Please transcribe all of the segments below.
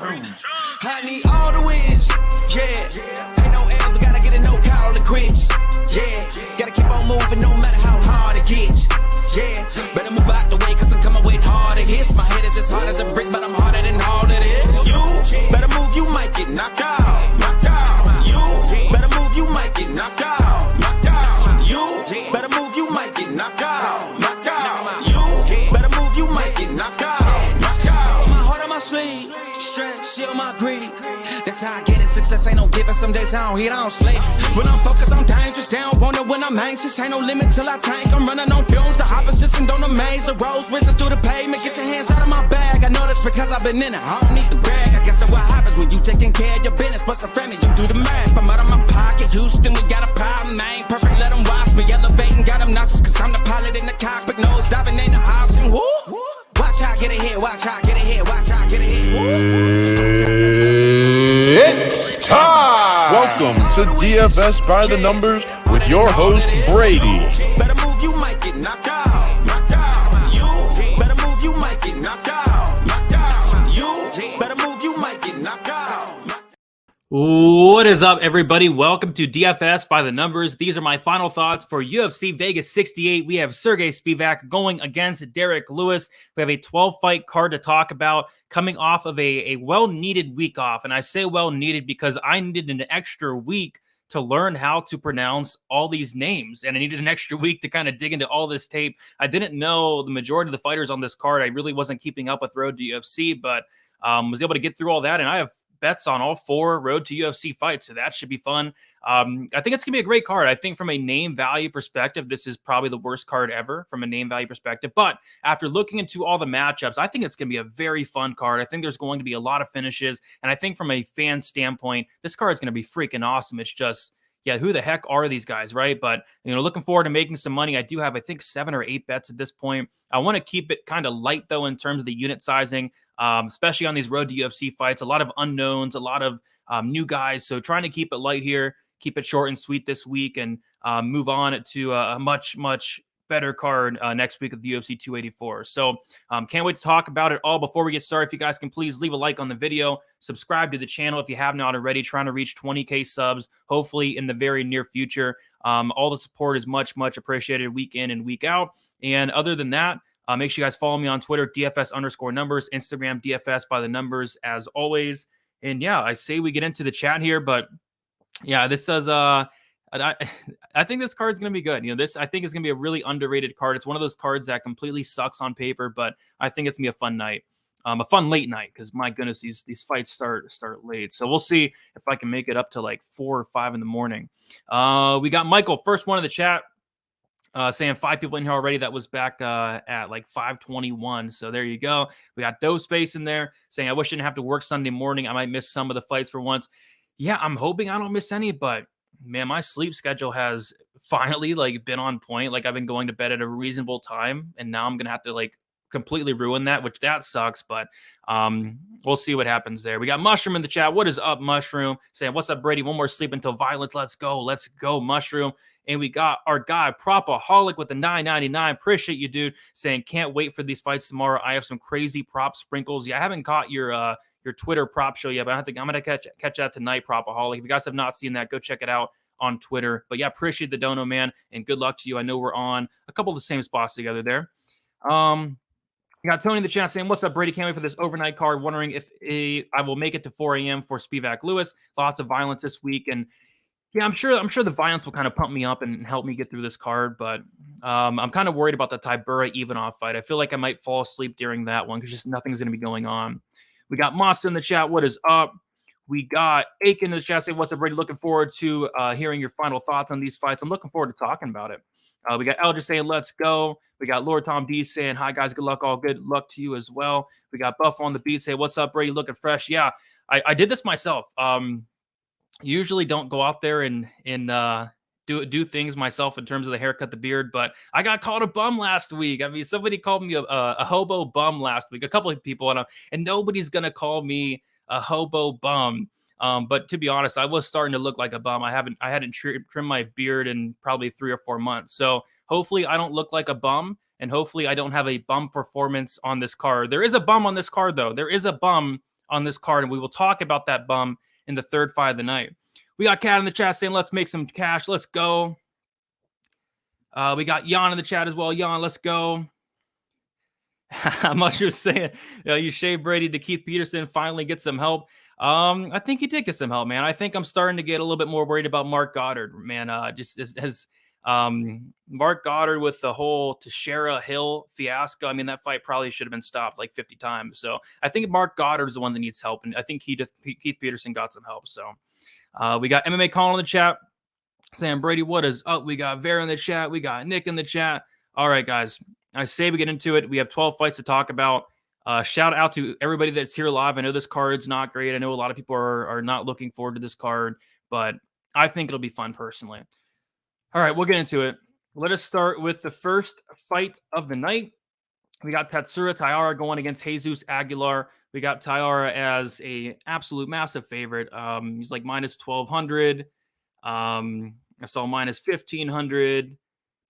I need all the wins, yeah. Ain't no L's, I gotta get it, no call it quits, yeah. Gotta keep on moving no matter how hard it gets, yeah. Better move out the way, cause I'm coming with harder hits. My head is as hard as a brick, but I'm harder than all it is. You better move, you might get knocked out, knocked out. You better move, you might get knocked out, knocked out. You better move, you might get knocked out, knocked out. You better move, you might get knocked out, knocked out. My heart on my sleeve, stress, shield my greed. That's how I get it, success ain't no giving. Some days I don't hit, I don't sleep. When I'm focused, I'm dangerous, down, want when I'm anxious. Ain't no limit till I tank, I'm running on fumes. The opposition don't amaze, the roads whizzing through the pavement. Get your hands out of my bag, I know that's because I've been in it. I don't need to brag, I guess that's what happens when you taking care of your business. But some family, you do the math. I'm out of my pocket, Houston, we got a problem, man. Perfect, let them watch me elevating, got them nauseous. Cause I'm the pilot in the cockpit, nose diving in the option, woo. Watch how I get ahead, watch how I get ahead, watch how I get ahead, woo. It's time! Welcome to DFS by the Numbers with your host, Brady. Better move, you might get knocked out, knocked out. You better move, you might get knocked out, knocked out. You better move, you might get knocked out. What is up, everybody? Welcome to DFS by the Numbers. These are my final thoughts for UFC Vegas 68. We have Sergey Spivak going against Derek Lewis. We have a 12-fight card to talk about, coming off of a well-needed week off. And I say well-needed because I needed an extra week to learn how to pronounce all these names. And I needed an extra week to kind of dig into all this tape. I didn't know the majority of the fighters on this card. I really wasn't keeping up with Road to UFC, but was able to get through all that. And I have bets on all 4 Road to UFC fights, so that should be fun. I think it's gonna be a great card. I think from a name value perspective, this is probably the worst card ever from a name value perspective. But after looking into all the matchups, I think it's gonna be a very fun card. I think there's going to be a lot of finishes, and I think from a fan standpoint, this card is gonna be freaking awesome. It's just, yeah, who the heck are these guys, right? But, you know, looking forward to making some money. I do have, I think, 7 or 8 bets at this point. I want to keep it kind of light, though, in terms of the unit sizing, especially on these Road to UFC fights. A lot of unknowns, a lot of new guys. So trying to keep it light here, keep it short and sweet this week, and move on to a much, much better card next week of the UFC 284. So can't wait to talk about it all. Before we get started, if you guys can please leave a like on the video, subscribe to the channel if you have not already, trying to reach 20K subs, hopefully in the very near future. All the support is much, much appreciated week in and week out. And other than that, make sure you guys follow me on Twitter, DFS_numbers, Instagram, DFS by the Numbers, as always. And yeah, I say we get into the chat here, but yeah, this says, I think this card's going to be good. You know, this I think is going to be a really underrated card. It's one of those cards that completely sucks on paper, but I think it's going to be a fun night, a fun late night, because my goodness, these fights start late. So we'll see if I can make it up to like 4 or 5 in the morning. We got Michael, first one in the chat, saying 5 people in here already. That was back at like 5:21. So there you go. We got Doe Space in there saying, I wish I didn't have to work Sunday morning. I might miss some of the fights for once. Yeah, I'm hoping I don't miss any, but man, my sleep schedule has finally like been on point. Like I've been going to bed at a reasonable time, and now I'm gonna have to like completely ruin that, which that sucks. But we'll see what happens there. We got Mushroom in the chat. What is up, Mushroom? Saying, what's up, Brady? One more sleep until violence. Let's go, Mushroom. And we got our guy Propaholic with the $9.99. Appreciate you, dude. Saying, can't wait for these fights tomorrow. I have some crazy prop sprinkles. Yeah, I haven't caught your Twitter prop show yet, but I'm gonna catch that tonight, Propaholic. If you guys have not seen that, go check it out on Twitter. But yeah, appreciate the dono, man, and good luck to you. I know we're on a couple of the same spots together there. You got Tony in the chat saying, what's up, Brady? Can't wait for this overnight card. Wondering if I will make it to 4 a.m. for Spivak Lewis. Lots of violence this week, and yeah, I'm sure the violence will kind of pump me up and help me get through this card. But I'm kind of worried about the Tybura Ivanov fight. I feel like I might fall asleep during that one because just nothing's going to be going on. We got Monster in the chat. What is up? We got Aiken in the chat saying, what's up, Brady? Looking forward to hearing your final thoughts on these fights. I'm looking forward to talking about it. We got Elder saying, let's go. We got Lord Tom D saying, hi, guys. Good luck. All good luck to you as well. We got Buff on the beat saying, what's up, Brady? Looking fresh. Yeah, I did this myself. Usually don't go out there and do things myself in terms of the haircut, the beard, but I got called a bum last week. I mean, somebody called me a hobo bum last week, a couple of people, and nobody's going to call me a hobo bum. But to be honest, I was starting to look like a bum. I hadn't trimmed my beard in probably 3 or 4 months. So hopefully I don't look like a bum, and hopefully I don't have a bum performance on this card. There is a bum on this card, though. There is a bum on this card, and we will talk about that bum in the third fight of the night. We got Cat in the chat saying, let's make some cash. Let's go. We got Jan in the chat as well. Jan, let's go. Mushroom saying, you shave Brady to Keith Peterson, finally get some help. I think he did get some help, man. I think I'm starting to get a little bit more worried about Mark Goddard, man. Mark Goddard with the whole Teixeira Hill fiasco. I mean, that fight probably should have been stopped like 50 times. So I think Mark Goddard is the one that needs help, and I think Keith Peterson got some help. So we got MMA Colin in the chat saying, Brady, what is up? We got Vera in the chat. We got Nick in the chat. All right, guys. I say we get into it. We have 12 fights to talk about. Shout out to everybody that's here live. I know this card's not great. I know a lot of people are not looking forward to this card, but I think it'll be fun personally. All right, we'll get into it. Let us start with the first fight of the night. We got Tayara going against Jesus Aguilar. We got Tayara as a absolute massive favorite. He's like minus 1,200. I saw minus 1,500.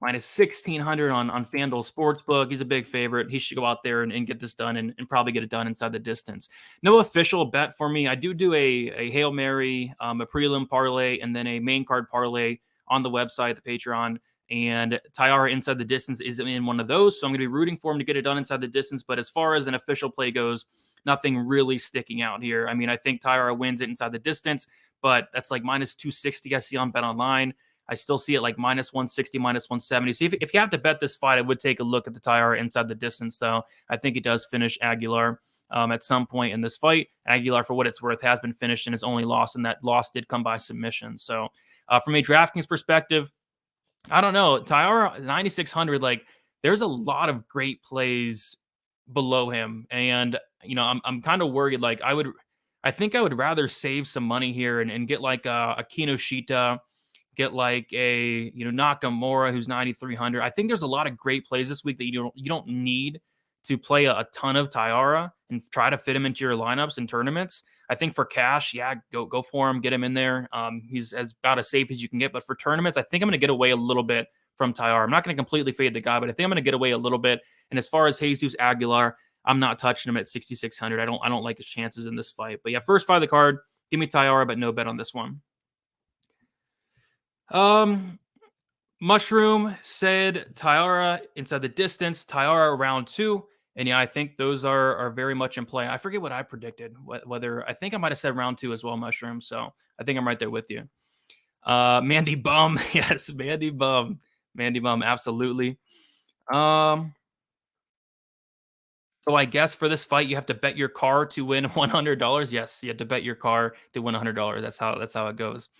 Minus 1,600 on FanDuel Sportsbook. He's a big favorite. He should go out there and get this done and probably get it done inside the distance. No official bet for me. I do a Hail Mary, a prelim parlay, and then a main card parlay on the website, the Patreon. And Tayara inside the distance isn't in one of those, so I'm going to be rooting for him to get it done inside the distance. But as far as an official play goes, nothing really sticking out here. I mean, I think Tayara wins it inside the distance, but that's like minus 260 I see on Bet Online. I still see it like minus 160, minus 170. So if you have to bet this fight, I would take a look at the Tayara inside the distance, though. I think it does finish Aguilar at some point in this fight. Aguilar, for what it's worth, has been finished and is only lost, and that loss did come by submission. So from a DraftKings perspective, I don't know. Tayara, 9,600, like there's a lot of great plays below him. And, I'm kind of worried. Like I think I would rather save some money here and get like a Kinoshita, get like a Nakamura who's 9,300. I think there's a lot of great plays this week that you don't need to play a ton of Tayara and try to fit him into your lineups and tournaments. I think for cash, yeah, go for him, get him in there. He's about as safe as you can get. But for tournaments, I think I'm going to get away a little bit from Tayara. I'm not going to completely fade the guy, but I think I'm going to get away a little bit. And as far as Jesus Aguilar, I'm not touching him at 6,600. I don't like his chances in this fight. But yeah, first fight of the card, give me Tayara, but no bet on this one. Mushroom said Tayara inside the distance, Tayara round 2. And yeah, I think those are very much in play. I forget what I predicted, whether I think I might have said round 2 as well, Mushroom. So I think I'm right there with you. Mandy Bum. Yes, Mandy Bum. Mandy Bum, absolutely. So I guess for this fight, you have to bet your car to win $100. Yes, you have to bet your car to win $100. That's how it goes.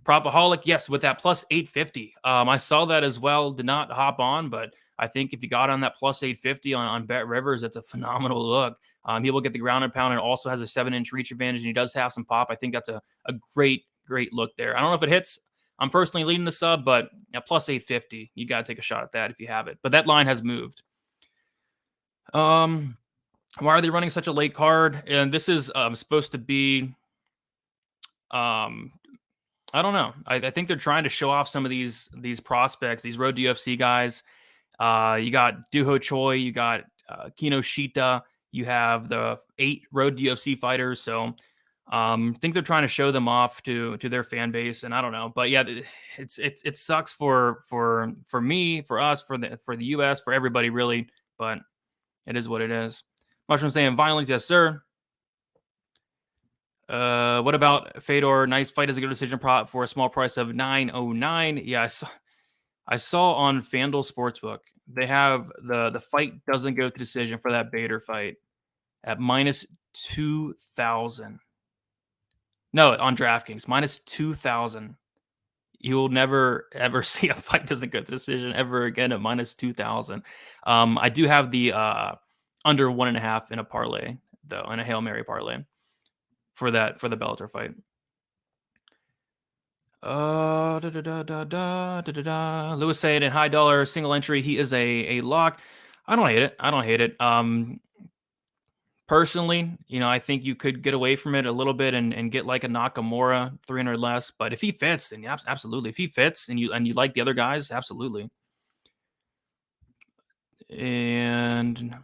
Propaholic, yes, with that plus 850. I saw that as well. Did not hop on, but I think if you got on that plus 850 on Bet Rivers, that's a phenomenal look. He will get the ground and pound and also has a 7-inch reach advantage, and he does have some pop. I think that's a great look there. I don't know if it hits. I'm personally leading the sub, but at plus 850, you got to take a shot at that if you have it. But that line has moved. Why are they running such a late card? And this is supposed to be I don't know. I think they're trying to show off some of these prospects, these road to UFC guys. You got Choi, you got Kinoshita, you have the 8 road to UFC fighters. So I think they're trying to show them off to their fan base, and I don't know. But yeah, it sucks for me, for us, for the US, for everybody really. But it is what it is. Mushroom saying violence, yes sir. What about Fedor? Nice fight as a good decision prop for a small price of $9.09. Yeah, I saw on FanDuel Sportsbook they have the fight doesn't go to decision for that Bader fight at minus 2,000. No, on DraftKings minus 2,000. You will never ever see a fight doesn't go to decision ever again at minus 2,000. I do have the under 1.5 in a parlay though, in a Hail Mary parlay. For the Bellator fight. Lewis saying in high dollar single entry, he is a lock. I don't hate it. Personally, I think you could get away from it a little bit and get like a Nakamura 300 less. But if he fits, then absolutely. If he fits and you like the other guys, absolutely. And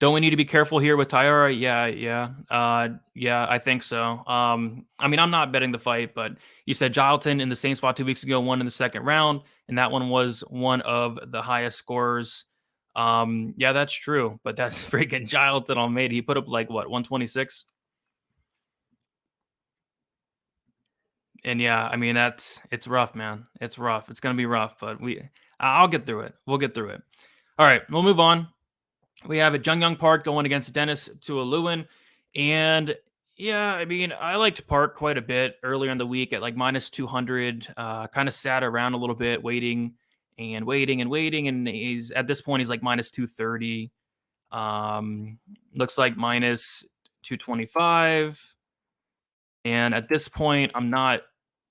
Don't we need to be careful here with Tayara? Yeah, I think so. I mean, I'm not betting the fight, but you said Gilton in the same spot 2 weeks ago, won in the second round, and that one was one of the highest scores. Yeah, that's true, but that's freaking Gilton on made. He put up like what, 126? And yeah, I mean, it's rough, man. It's rough. It's gonna be rough, but I'll get through it. We'll get through it. All right, we'll move on. We have a Jung Park going against Dennis Tuolumne. And yeah, I mean, I liked Park quite a bit earlier in the week at like minus 200. Kind of sat around a little bit, waiting and waiting and waiting. And he's at this point, he's like minus 230. Looks like minus 225. And at this point, I'm not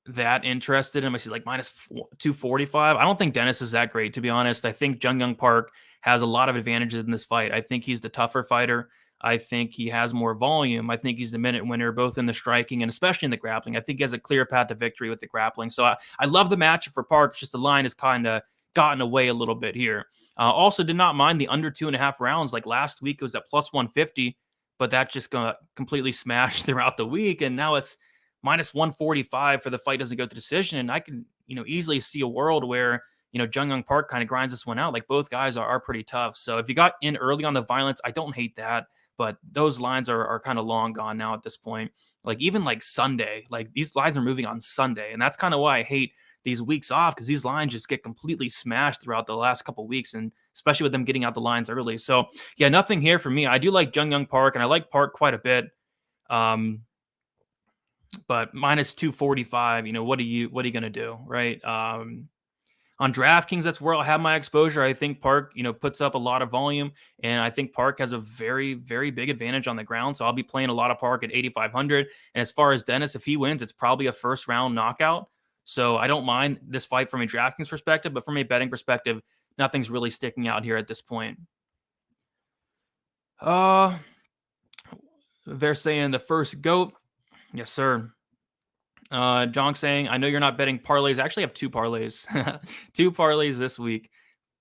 that interested in him. I see like minus 245. I don't think Dennis is that great, to be honest. I think Jung Park has a lot of advantages in this fight. I think he's the tougher fighter. I think he has more volume. I think he's the minute winner, both in the striking and especially in the grappling. I think he has a clear path to victory with the grappling. So I love the matchup for Park. It's just the line has kind of gotten away a little bit here. Also did not mind the under 2.5 rounds. Like last week, it was at plus 150, but that just got completely smashed throughout the week. And now it's minus 145 for the fight doesn't go to decision. And I can, easily see a world where, Jung Park kind of grinds this one out. Like both guys are pretty tough. So if you got in early on the violence, I don't hate that. But those lines are kind of long gone now at this point. Like even like Sunday, like these lines are moving on Sunday. And that's kind of why I hate these weeks off, because these lines just get completely smashed throughout the last couple of weeks, and especially with them getting out the lines early. So yeah, nothing here for me. I do like Jung Park, and I like Park quite a bit. But minus 245, what are you going to do, right? On DraftKings, that's where I'll have my exposure. I think Park, puts up a lot of volume, and I think Park has a very, very big advantage on the ground. So I'll be playing a lot of Park at 8,500. And as far as Dennis, if he wins, it's probably a first round knockout. So I don't mind this fight from a DraftKings perspective, but from a betting perspective, nothing's really sticking out here at this point. They're saying the first GOAT. Yes, sir. John saying, I know you're not betting parlays. I actually have two parlays, two parlays this week.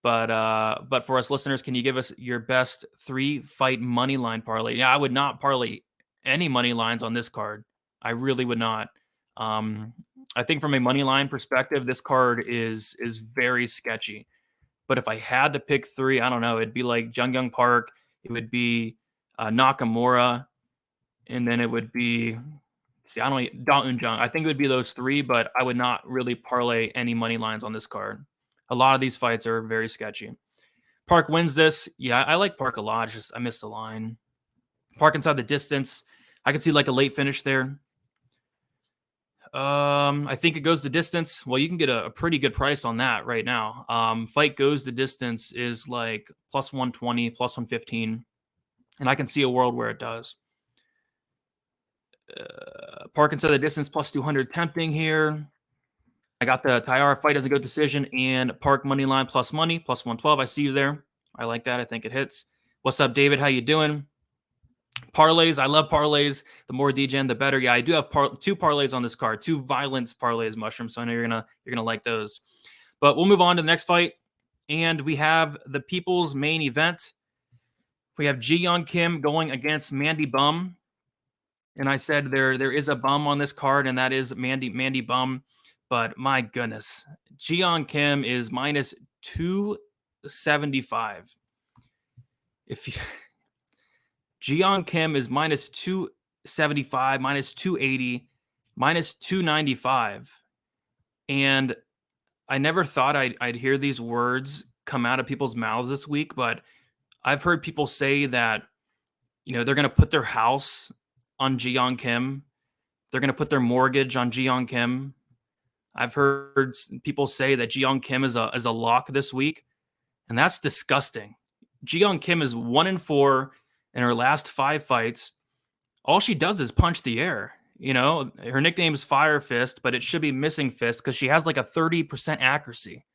But for us listeners, can you give us your best 3-fight money line parlay? Yeah, I would not parlay any money lines on this card. I really would not. I think from a money line perspective, this card is very sketchy. But if I had to pick 3, I don't know. It'd be like Jung Park. It would be Nakamura, and then it would be. See, I don't Dalton Jung. I think it would be those 3, but I would not really parlay any money lines on this card. A lot of these fights are very sketchy. Park wins this. Yeah, I like Park a lot. Just I missed the line. Park inside the distance. I could see like a late finish there. I think it goes the distance. Well, you can get a pretty good price on that right now. Fight goes the distance is like plus 120, plus 115. And I can see a world where it does. Park inside the distance plus 200 tempting here. I got the Tayara fight as a good decision and Park money line plus money plus 112. I see you there. I like that. I think it hits. What's up, David? How you doing? Parlays. I love parlays. The more degen, the better. Yeah, I do have 2 parlays on this card. 2 violence parlays, Mushroom. So I know you're gonna like those. But we'll move on to the next fight, and we have the people's main event. We have Ji-Yeon Kim going against Mandy Bum. And I said there is a bum on this card, and that is Mandy Bum. But my goodness, Ji-Yeon Kim is minus 275. Ji-Yeon Kim is minus 275, minus 280, minus 295. And I never thought I'd hear these words come out of people's mouths this week, but I've heard people say that, they're going to put their house on Ji-Yeon Kim. They're going to put their mortgage on Ji-Yeon Kim. I've heard people say that Ji-Yeon Kim is a lock this week, and that's disgusting. Ji-Yeon Kim is 1-4 in her last 5 fights. All she does is punch the air. Her nickname is Fire Fist, but it should be Missing Fist because she has like a 30% accuracy.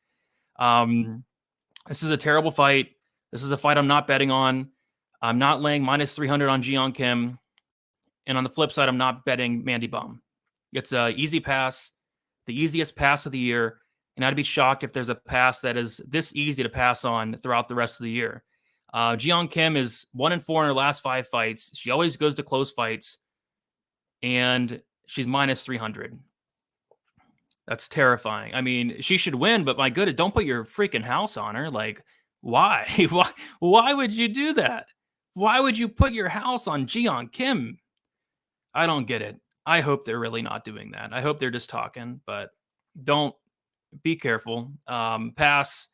This is a terrible fight. This is a fight I'm not betting on. I'm not laying minus 300 on Ji-Yeon Kim. And on the flip side, I'm not betting Mandy Bum. It's an easy pass, the easiest pass of the year. And I'd be shocked if there's a pass that is this easy to pass on throughout the rest of the year. Jung Kim is 1-4 in her last 5 fights. She always goes to close fights, and she's minus 300. That's terrifying. I mean, she should win, but my goodness, don't put your freaking house on her. Like, why? Why would you do that? Why would you put your house on Jung Kim? I don't get it. I hope they're really not doing that. I hope they're just talking, but don't. Be careful. Pass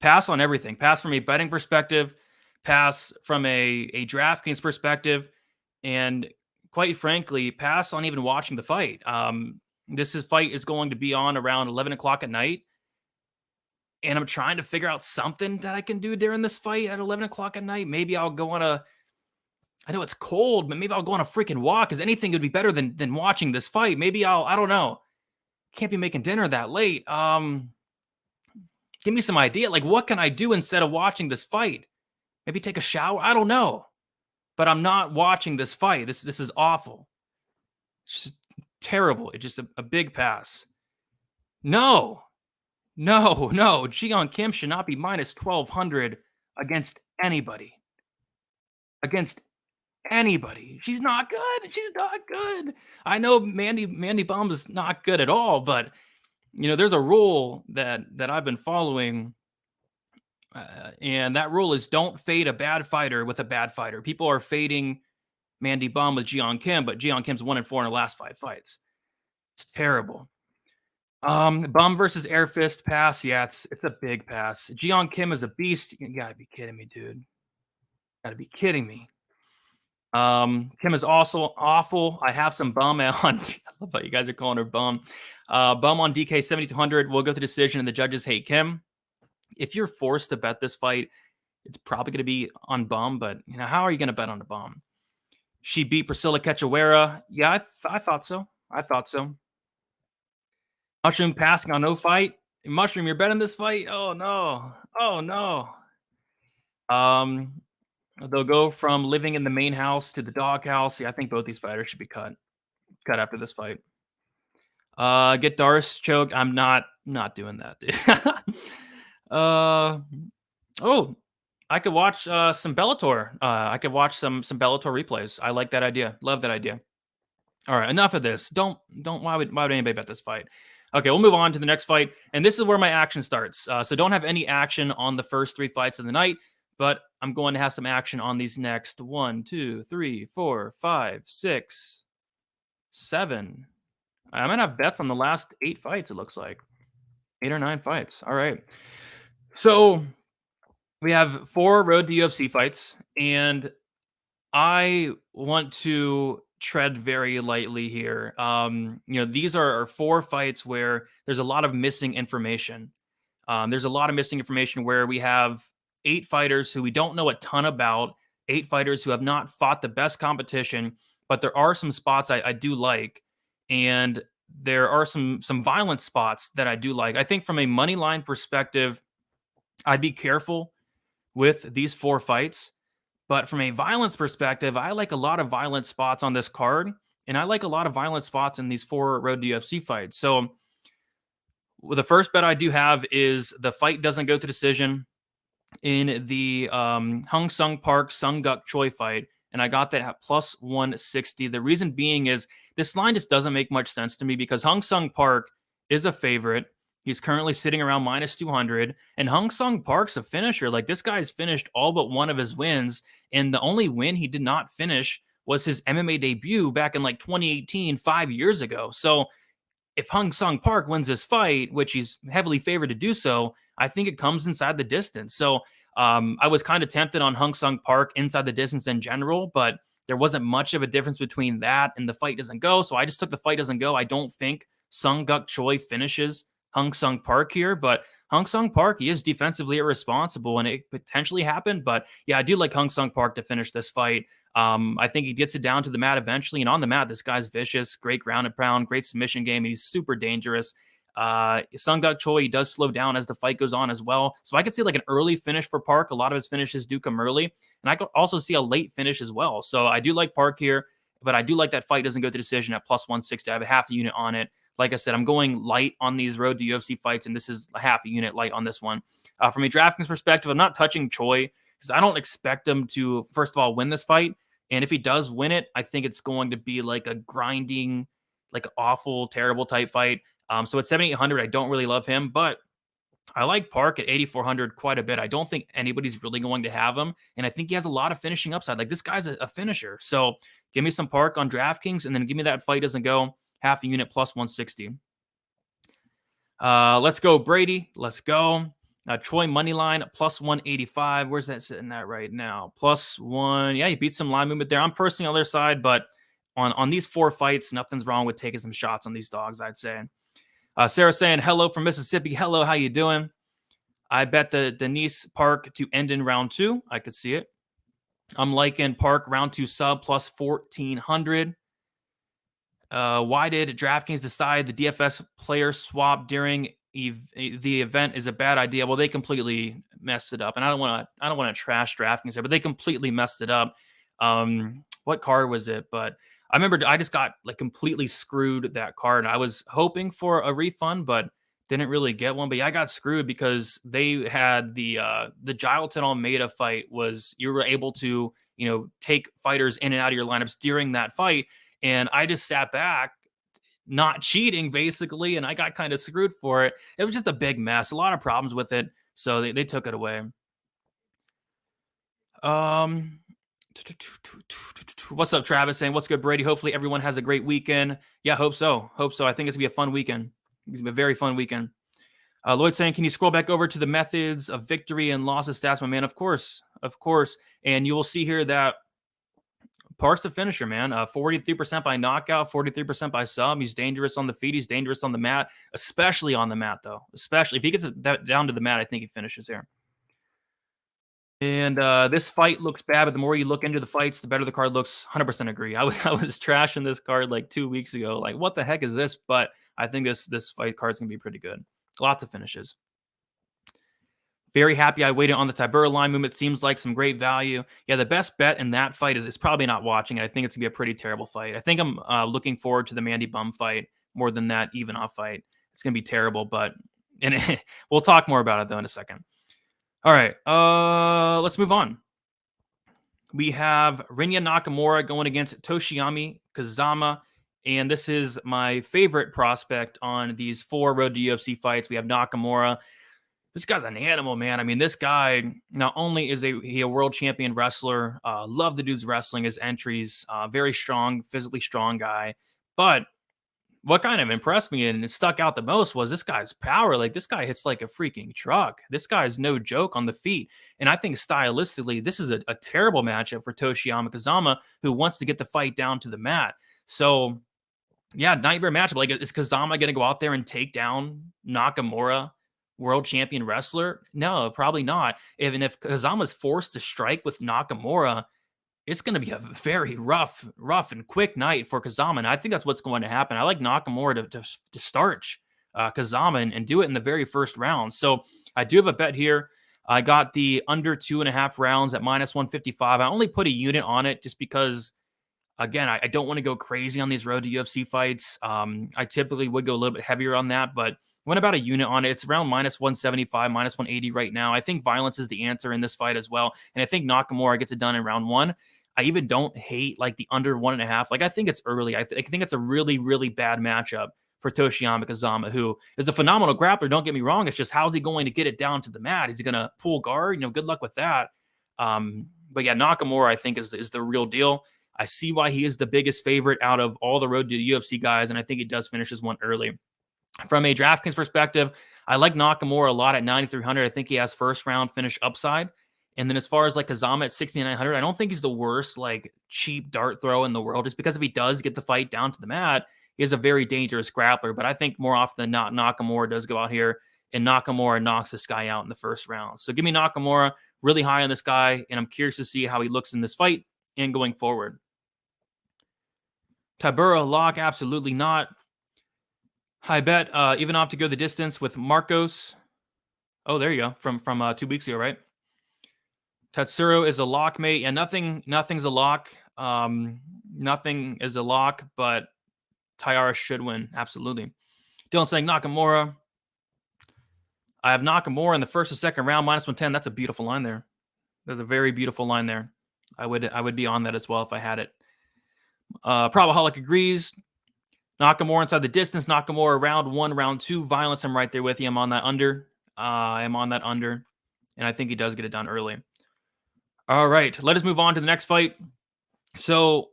on everything. Pass from a betting perspective, pass from a DraftKings perspective, and quite frankly, pass on even watching the fight. This fight is going to be on around 11 o'clock at night, and I'm trying to figure out something that I can do during this fight at 11 o'clock at night. Maybe I'll go on I know it's cold, but maybe I'll go on a freaking walk, because anything would be better than watching this fight. Maybe I don't know. Can't be making dinner that late. Give me some idea. Like, what can I do instead of watching this fight? Maybe take a shower? I don't know. But I'm not watching this fight. This is awful. It's just terrible. It's just a big pass. No. Jung Kim should not be minus 1,200 against anybody. She's not good. I know Mandy Bum is not good at all, but there's a rule that I've been following, and that rule is don't fade a bad fighter with a bad fighter. People are fading Mandy Bum with Jung Kim, but Jung Kim's 1-4 in her last 5 fights. It's terrible. Bum versus Air Fist pass. Yeah, it's a big pass. Jung Kim is a beast. You gotta be kidding me, dude. Gotta be kidding me. Kim is also awful. I have some Bum on. I love how you guys are calling her Bum. Bum on DK 7,200. We'll go to decision, and the judges hate Kim. If you're forced to bet this fight, it's probably going to be on Bum, but how are you going to bet on the Bum? She beat Priscilla Cachoeira. Yeah, I thought so. Mushroom passing on no fight. Mushroom, you're betting this fight? Oh no. They'll go from living in the main house to the doghouse. Yeah, I think both these fighters should be cut after this fight. Get Doris choked. I'm not doing that, dude. I could watch some Bellator. I could watch some Bellator replays. I like that idea. Love that idea. All right, enough of this. Don't. Why would anybody bet this fight? Okay, we'll move on to the next fight, and this is where my action starts. So don't have any action on the first 3 fights of the night, but I'm going to have some action on these next 1, 2, 3, 4, 5, 6, 7. I'm going to have bets on the last 8 fights, it looks like. 8 or 9 fights. All right. So we have 4 road to UFC fights, and I want to tread very lightly here. These are 4 fights where there's a lot of missing information. There's a lot of missing information where we have 8 fighters who we don't know a ton about, 8 fighters who have not fought the best competition, but there are some spots I do like, and there are some violent spots that I do like. I think from a money line perspective, I'd be careful with these 4 fights, but from a violence perspective, I like a lot of violent spots on this card, and I like a lot of violent spots in these 4 road to UFC fights. So the first bet I do have is the fight doesn't go to decision in the Hung Sung Park Sung Guk Choi fight, and I got that at plus 160. The reason being is this line just doesn't make much sense to me, because Hung Sung Park is a favorite. He's currently sitting around minus 200, and Hung Sung Park's a finisher. Like, this guy's finished all but one of his wins, and the only win he did not finish was his MMA debut back in like 2018, 5 years ago. So if Hung Sung Park wins this fight, which he's heavily favored to do so, I think it comes inside the distance. So I was kind of tempted on Hung Sung Park inside the distance in general, but there wasn't much of a difference between that and the fight doesn't go. So I just took the fight doesn't go. I don't think Sung Guk Choi finishes Hung Sung Park here, but Hung Sung Park, he is defensively irresponsible, and it potentially happened. But yeah, I do like Hung Sung Park to finish this fight. I think he gets it down to the mat eventually, and on the mat, this guy's vicious, great ground and pound, great submission game. He's super dangerous. Sung Guk Choi, he does slow down as the fight goes on as well. So I could see like an early finish for Park. A lot of his finishes do come early, and I could also see a late finish as well. So I do like Park here, but I do like that fight doesn't go to decision at plus 160. I have a half a unit on it. Like I said, I'm going light on these road to UFC fights, and this is a half a unit light on this one. From a DraftKings perspective, I'm not touching Choi because I don't expect him to, first of all, win this fight. And if he does win it, I think it's going to be like a grinding, like awful, terrible type fight. So at 7,800, I don't really love him, but I like Park at 8,400 quite a bit. I don't think anybody's really going to have him, and I think he has a lot of finishing upside. Like, this guy's a finisher. So give me some Park on DraftKings, and then give me that fight doesn't go half a unit plus 160. Let's go Brady. Let's go. Choi money line plus 185. Where's that sitting at right now? Plus one. Yeah, he beat some line movement there. I'm personally on the other side, but on these 4 fights, nothing's wrong with taking some shots on these dogs, I'd say. Sarah saying, hello from Mississippi. Hello, how you doing? I bet the Denise Park to end in round 2. I could see it. I'm liking Park round 2 sub plus 1,400. Why did DraftKings decide the DFS player swap during the event is a bad idea? Well, they completely messed it up, and I don't want to trash DraftKings here, but they completely messed it up. What card was it? But I remember I just got like completely screwed that card. I was hoping for a refund, but didn't really get one. But yeah, I got screwed because they had the Gilton Almeida fight was you were able to, take fighters in and out of your lineups during that fight. And I just sat back, not cheating basically. And I got kind of screwed for it. It was just a big mess, a lot of problems with it. So they took it away. What's up, Travis? Saying, what's good, Brady? Hopefully everyone has a great weekend. Yeah, hope so. I think it's going to be a fun weekend. It's going to be a very fun weekend. Lloyd saying, can you scroll back over to the methods of victory and losses stats, my man? Of course. And you will see here that Park's a finisher, man. 43% by knockout, 43% by sub. He's dangerous on the feet. He's dangerous on the mat, especially on the mat, though. Especially if he gets that down to the mat, I think he finishes here. And this fight looks bad, but the more you look into the fights, the better the card looks. 100% agree. I was trashing this card like 2 weeks ago. Like, what the heck is this? But I think this fight card's going to be pretty good. Lots of finishes. Very happy I waited on the Tybura line movement. Seems like some great value. Yeah, the best bet in that fight is probably not watching it. I think it's going to be a pretty terrible fight. I think I'm looking forward to the Mandy Bum fight more than that Ivanov fight. It's going to be terrible, and we'll talk more about it, though, in a second. All right, let's move on. We have Rinya Nakamura going against Toshiyami Kazama, and this is my favorite prospect on these 4 Road to UFC fights. We have Nakamura. This guy's an animal, man. I mean, this guy, not only is he a world champion wrestler, love the dude's wrestling, his entries, very strong, physically strong guy. But what kind of impressed me and it stuck out the most was this guy's power. Like, this guy hits like a freaking truck. This guy's no joke on the feet. And I think stylistically, this is a terrible matchup for Toshiyama Kazama, who wants to get the fight down to the mat. So, yeah, nightmare matchup. Like, is Kazama going to go out there and take down Nakamura, world champion wrestler? No, probably not. Even if Kazama's forced to strike with Nakamura, it's going to be a very rough and quick night for Kazama. And I think that's what's going to happen. I like Nakamura to starch Kazama and do it in the very first round. So I do have a bet here. I got the under 2.5 rounds at minus 155. I only put a unit on it just because, again, I don't want to go crazy on these road to UFC fights. I typically would go a little bit heavier on that, but went about a unit on it. It's around minus 175, minus 180 right now. I think violence is the answer in this fight as well. And I think Nakamura gets it done in round 1. I even don't hate like the under 1.5. Like, I think it's early. I think it's a really, really bad matchup for Toshiyama Kazama, who is a phenomenal grappler. Don't get me wrong. It's just, how's he going to get it down to the mat? Is he going to pull guard? Good luck with that. But yeah, Nakamura, I think is the real deal. I see why he is the biggest favorite out of all the road to UFC guys, and I think he does finish this one early. From a DraftKings perspective, I like Nakamura a lot at 9,300. I think he has first round finish upside. And then as far as like Kazama at 6,900, I don't think he's the worst like cheap dart throw in the world, just because if he does get the fight down to the mat, he is a very dangerous grappler. But I think more often than not, Nakamura does go out here and Nakamura knocks this guy out in the first round. So give me Nakamura really high on this guy, and I'm curious to see how he looks in this fight and going forward. Tybura lock, absolutely not. High bet, Ivanov to go the distance with Marcos. Oh, there you go. From 2 weeks ago, right? Tatsuro is a lock, mate. Yeah, nothing's a lock. Nothing is a lock, but Tayara should win. Absolutely. Dylan saying Nakamura. I have Nakamura in the first or second round, minus 110. That's a beautiful line there. There's a very beautiful line there. I would be on that as well if I had it. Probaholic agrees. Nakamura inside the distance. Nakamura round 1, round 2. Violence, I'm right there with you. I'm on that under. I'm on that under. And I think he does get it done early. All right. Let us move on to the next fight. So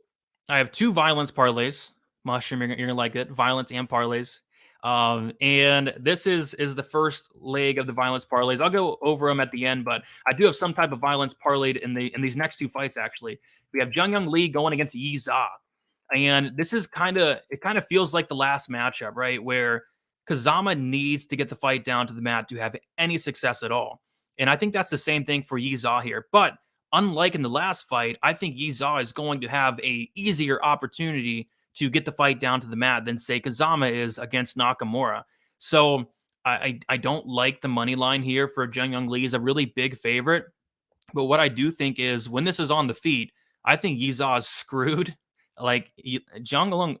I have 2 violence parlays. Mushroom, you're going to like it. Violence and parlays. And this is the first leg of the violence parlays. I'll go over them at the end, but I do have some type of violence parlayed in these next 2 fights, actually. We have Jung Lee going against Yi Za. And this is kind of feels like the last matchup, right? Where Kazama needs to get the fight down to the mat to have any success at all. And I think that's the same thing for Yi Za here. But unlike in the last fight, I think Yi Za is going to have a easier opportunity to get the fight down to the mat than, say, Kazama is against Nakamura. So I don't like the money line here for Jung Lee. He's a really big favorite. But what I do think is when this is on the feet, I think Yi Za is screwed. Like Jung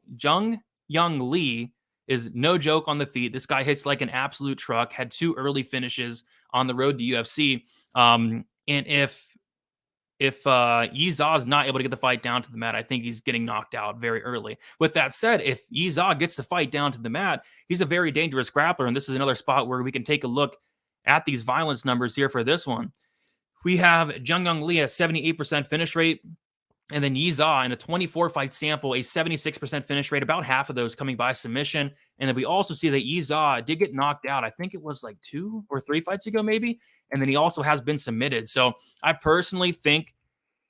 Lee is no joke on the feet. This guy hits like an absolute truck, had 2 early finishes on the road to UFC. And if Yi Za is not able to get the fight down to the mat, I think he's getting knocked out very early. With that said, if Yi Za gets the fight down to the mat, he's a very dangerous grappler. And this is another spot where we can take a look at these violence numbers here for this one. We have Jung Lee at a 78% finish rate. And then Yi Za in a 24-fight sample, a 76% finish rate, about half of those coming by submission. And then we also see that Yi Za did get knocked out. I think it was like 2 or 3 fights ago, maybe. And then he also has been submitted. So I personally think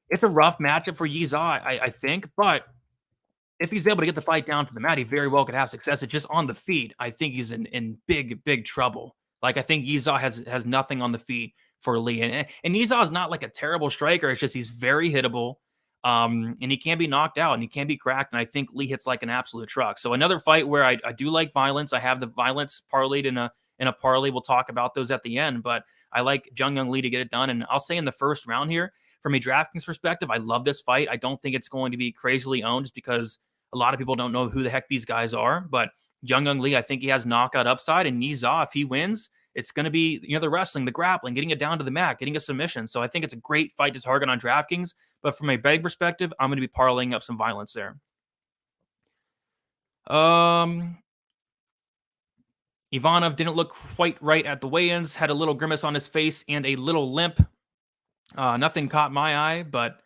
it's a rough matchup for Yi Za, I think. But if he's able to get the fight down to the mat, he very well could have success. It's just on the feet, I think he's in big, big trouble. Like, I think Yi Za has nothing on the feet for Lee. And Yi Za is not like a terrible striker. It's just he's very hittable. And he can be knocked out and he can be cracked. And I think Lee hits like an absolute truck. So another fight where I do like violence. I have the violence parlayed in a parlay. We'll talk about those at the end, but I like Jung Lee to get it done. And I'll say in the first round here, from a DraftKings perspective, I love this fight. I don't think it's going to be crazily owned just because a lot of people don't know who the heck these guys are. But Jung Lee, I think he has knockout upside. And Yi Za, if he wins, it's going to be, the wrestling, the grappling, getting it down to the mat, getting a submission. So I think it's a great fight to target on DraftKings. But from a betting perspective, I'm going to be parlaying up some violence there. Ivanov didn't look quite right at the weigh-ins, had a little grimace on his face and a little limp. Nothing caught my eye, but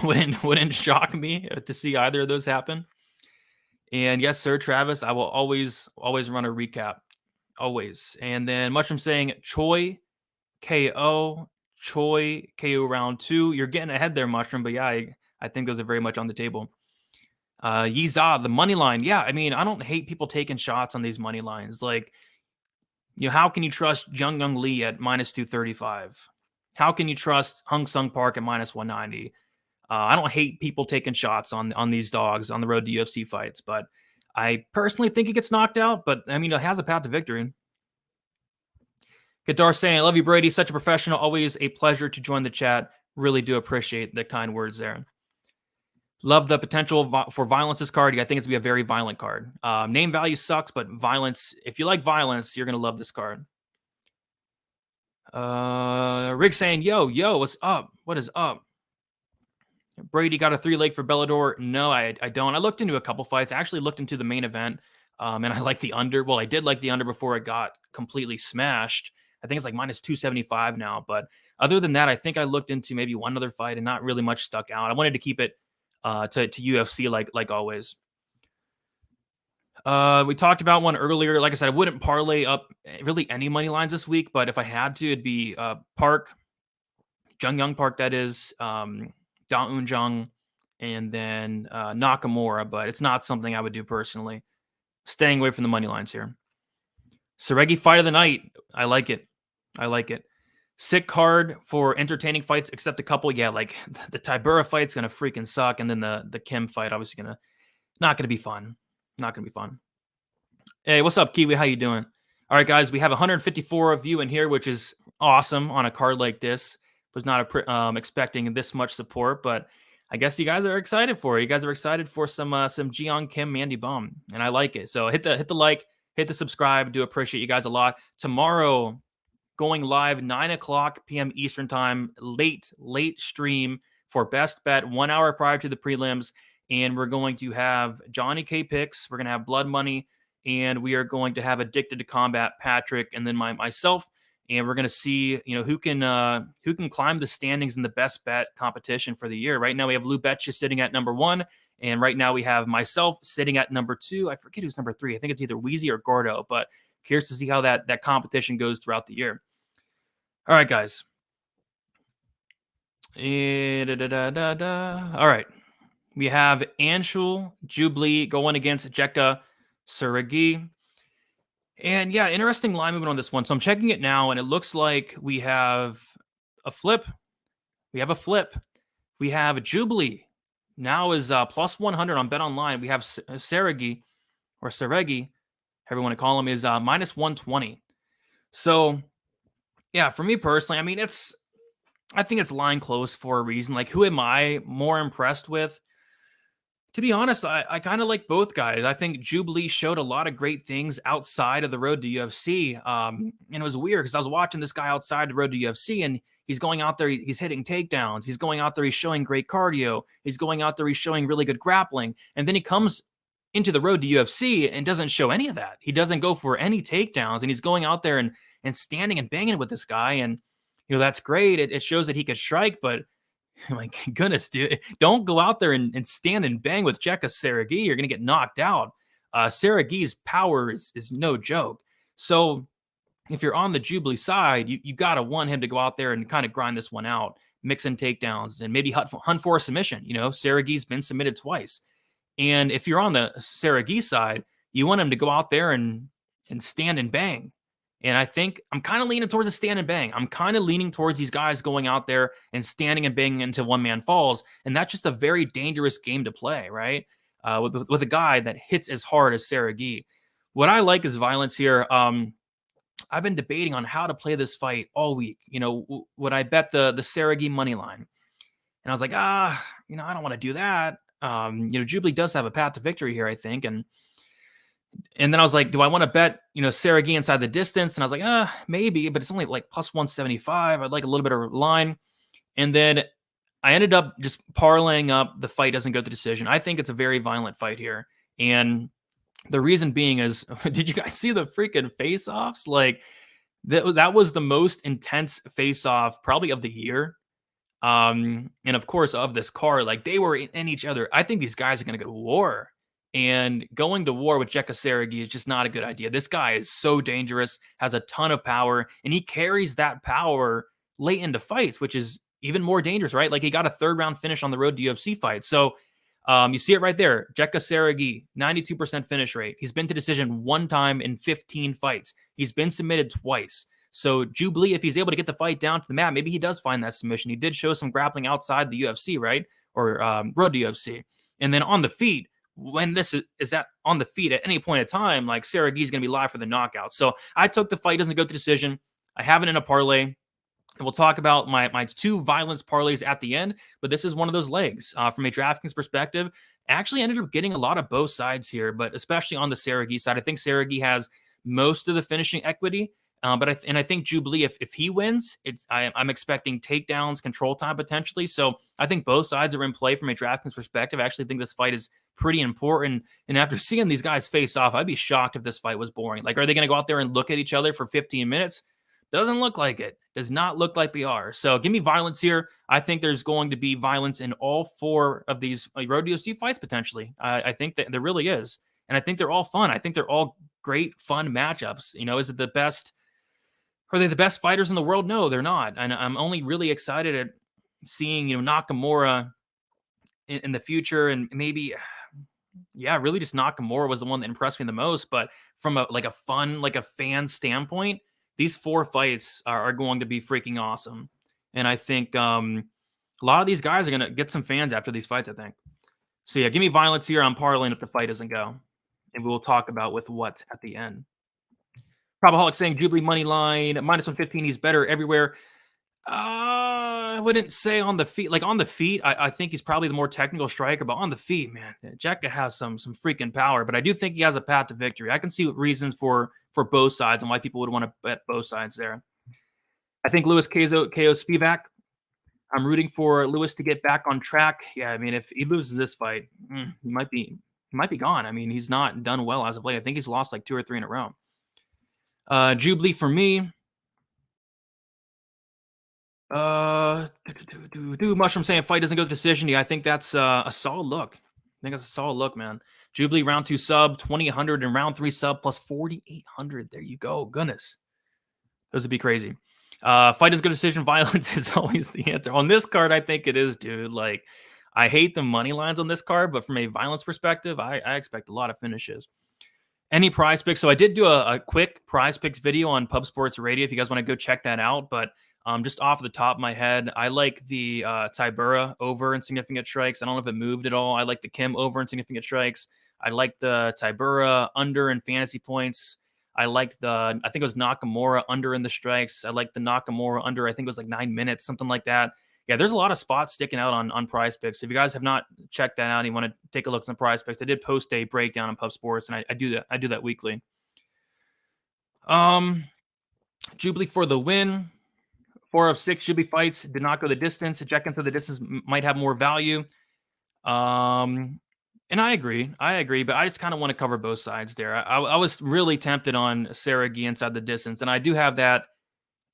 wouldn't shock me to see either of those happen. And yes, sir, Travis, I will always run a recap. Always. And then Mushroom saying Choi KO round 2. You're getting ahead there, Mushroom, but yeah, I think those are very much on the table. Yi Za, the money line. Yeah, I mean, I don't hate people taking shots on these money lines. Like, how can you trust Jung Lee at minus 235? How can you trust Hung Sung Park at minus 190? I don't hate people taking shots on these dogs on the road to UFC fights, but I personally think he gets knocked out, but I mean, it has a path to victory. Gadar saying, I love you, Brady. Such a professional. Always a pleasure to join the chat. Really do appreciate the kind words there. Love the potential for violence this card. I think it's going to be a very violent card. Name value sucks, but violence, if you like violence, you're going to love this card. Rick saying, yo, what's up? What is up? Brady got a 3-leg for Bellator. No, I don't. I looked into a couple fights. I actually looked into the main event, and I like the under. Well, I did like the under before it got completely smashed. I think it's like minus 275 now. But other than that, I think I looked into maybe one other fight and not really much stuck out. I wanted to keep it to UFC like always. We talked about one earlier. Like I said, I wouldn't parlay up really any money lines this week, but if I had to, it'd be Park, Jung Park, that is, Da Un Jung, and then Nakamura, but it's not something I would do personally. Staying away from the money lines here. Saragih fight of the night. I like it. Sick card for entertaining fights, except a couple. Yeah, like the Tybura fight's going to freaking suck, and then the Kim fight, obviously not going to be fun. Not going to be fun. Hey, what's up, Kiwi? How you doing? All right, guys, we have 154 of you in here, which is awesome on a card like this. Was not expecting this much support, but I guess you guys are excited for it. You guys are excited for some Jiyeon Kim, Mandy Bum, and I like it. So hit the like, hit the subscribe. Do appreciate you guys a lot. Tomorrow, going live 9 p.m. Eastern time, late stream for best bet 1 hour prior to the prelims. And we're going to have Johnny K picks. We're going to have Blood Money, and we are going to have Addicted to Combat Patrick, and then myself. And we're going to see, who can climb the standings in the best bet competition for the year. Right now we have Lou Betcha sitting at number 1. And right now we have myself sitting at number 2. I forget who's number 3. I think it's either Wheezy or Gordo, but curious to see how that competition goes throughout the year. All right, guys. All right. We have Anshul Jubli going against Jekka Saragih. And yeah, interesting line movement on this one. So I'm checking it now, and it looks like we have a flip. We have Jubli. Now is plus 100 on Bet Online. We have Saragih, however you want to call him, is minus 120. So yeah, for me personally, I mean, I think it's line close for a reason. Like, who am I more impressed with? To be honest, I kind of like both guys. I think Jubli showed a lot of great things outside of the road to UFC. And it was weird because I was watching this guy outside the road to UFC, and he's going out there, he's hitting takedowns. He's going out there, he's showing great cardio. He's going out there, he's showing really good grappling. And then he comes into the road to UFC and doesn't show any of that. He doesn't go for any takedowns, and he's going out there and standing and banging with this guy. And, that's great. It shows that he could strike, but my goodness, dude, don't go out there and stand and bang with Jekka Saragih. You're going to get knocked out. Saragih's power is no joke. So if you're on the Jubli side, you got to want him to go out there and kind of grind this one out, mix in takedowns, and maybe hunt for a submission. Saragih's been submitted twice. And if you're on the Saragih side, you want him to go out there and stand and bang. And I think I'm kind of leaning towards a stand and bang. I'm kind of leaning towards these guys going out there and standing and banging until one man falls. And that's just a very dangerous game to play, right? With a guy that hits as hard as Saragih. What I like is violence here. I've been debating on how to play this fight all week. Would I bet the Saragih money line? And I was like, I don't want to do that. Jubli does have a path to victory here, I think. And then I was like, do I want to bet, Saragih inside the distance? And I was like, maybe, but it's only like plus 175. I'd like a little bit of line. And then I ended up just parlaying up the fight doesn't go to decision. I think it's a very violent fight here. And the reason being is, did you guys see the freaking face-offs? Like, that was the most intense face-off probably of the year. And of course, of this card, like, they were in each other. I think these guys are going to go to war. And going to war with Jekka Saragih is just not a good idea. This guy is so dangerous, has a ton of power, and he carries that power late into fights, which is even more dangerous, right? Like, he got a 3rd round finish on the road to UFC fight. So you see it right there. Jekka Saragih, 92% finish rate. He's been to decision 1 time in 15 fights. He's been submitted twice. So Jubli, if he's able to get the fight down to the mat, maybe he does find that submission. He did show some grappling outside the UFC, right? Or road to UFC. And then on the feet, when this is on the feet at any point in time, like, Saragih is going to be live for the knockout. So I took the fight doesn't go to decision. I have it in a parlay. And we'll talk about my 2 violence parlays at the end, but this is one of those legs. From a DraftKings perspective, I actually ended up getting a lot of both sides here, but especially on the Saragih side. I think Saragih has most of the finishing equity. But I think Jubli, if he wins, I'm expecting takedowns, control time potentially. So I think both sides are in play from a DraftKings perspective. I actually think this fight is pretty important. And after seeing these guys face off, I'd be shocked if this fight was boring. Like, are they going to go out there and look at each other for 15 minutes? Doesn't look like it. Does not look like they are. So give me violence here. I think there's going to be violence in all 4 of these road UFC fights potentially. I think that there really is. And I think they're all fun. I think they're all great, fun matchups. Is it the best? Are they the best fighters in the world? No, they're not. And I'm only really excited at seeing, Nakamura in the future. And maybe, really just Nakamura was the one that impressed me the most. But from a fan standpoint, these 4 fights are going to be freaking awesome. And I think a lot of these guys are going to get some fans after these fights, I think. So yeah, give me violence here. I'm parlaying if the fight doesn't go. And we will talk about with what at the end. Probaholic saying Jubli money line, minus 115. He's better everywhere. I wouldn't say on the feet. Like, on the feet, I think he's probably the more technical striker. But on the feet, man, Jekka has some freaking power. But I do think he has a path to victory. I can see reasons for both sides and why people would want to bet both sides there. I think Lewis KO Spivak. I'm rooting for Lewis to get back on track. Yeah, I mean, if he loses this fight, he might be gone. I mean, he's not done well as of late. I think he's lost like 2 or 3 in a row. Jubli for me. Mushroom saying fight doesn't go to decision. Yeah, I think that's a solid look. Man. Jubli round 2 sub, 2,800 and round 3 sub plus 4,800. There you go. Goodness. Those would be crazy. Fight is good decision. Violence is always the answer. On this card, I think it is, dude. Like, I hate the money lines on this card, but from a violence perspective, I expect a lot of finishes. Any prize picks? So I did do a quick prize picks video on Pub Sports Radio if you guys want to go check that out. But just off the top of my head, I like the Tybura over in significant strikes. I don't know if it moved at all. I like the Kim over in significant strikes. I like the Tybura under in fantasy points. I liked I think it was Nakamura under in the strikes. I like the Nakamura under, I think it was like 9 minutes, something like that. Yeah, there's a lot of spots sticking out on prize picks. If you guys have not checked that out and you want to take a look at some prize picks, I did post a breakdown on Pub Sports, and I do that. I do that weekly. Jubli for the win. 4 of 6 Jubli fights did not go the distance. Ejections of the distance might have more value. And I agree, but I just kind of want to cover both sides there. I was really tempted on Saragih inside the distance, and I do have that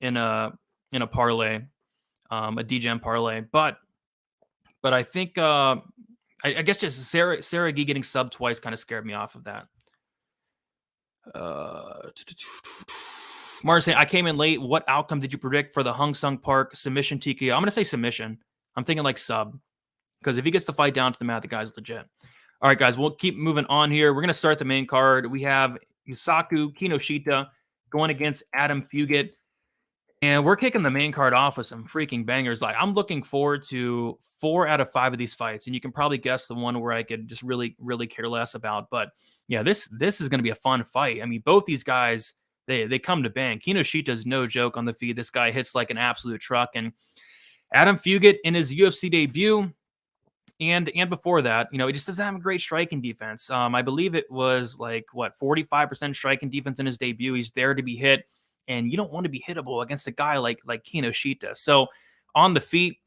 in a parlay, a DGM parlay. But I think I guess just Saragih getting sub twice kind of scared me off of that. Martin saying, I came in late. What outcome did you predict for the Hung Sung Park submission TKO? I'm going to say submission. I'm thinking like sub, because if he gets the fight down to the mat, the guy's legit. All right, guys, we'll keep moving on here. We're going to start the main card. We have Yusaku Kinoshita going against Adam Fugitt. And we're kicking the main card off with some freaking bangers. Like, I'm looking forward to 4 out of 5 of these fights. And you can probably guess the one where I could just really, really care less about. But yeah, this is going to be a fun fight. I mean, both these guys, they come to bang. Kinoshita's no joke on the feet. This guy hits like an absolute truck. And Adam Fugitt in his UFC debut, and before that, you know, he just doesn't have a great striking defense. I believe it was like, 45% striking defense in his debut. He's there to be hit, and you don't want to be hittable against a guy like Kinoshita. So on the feet,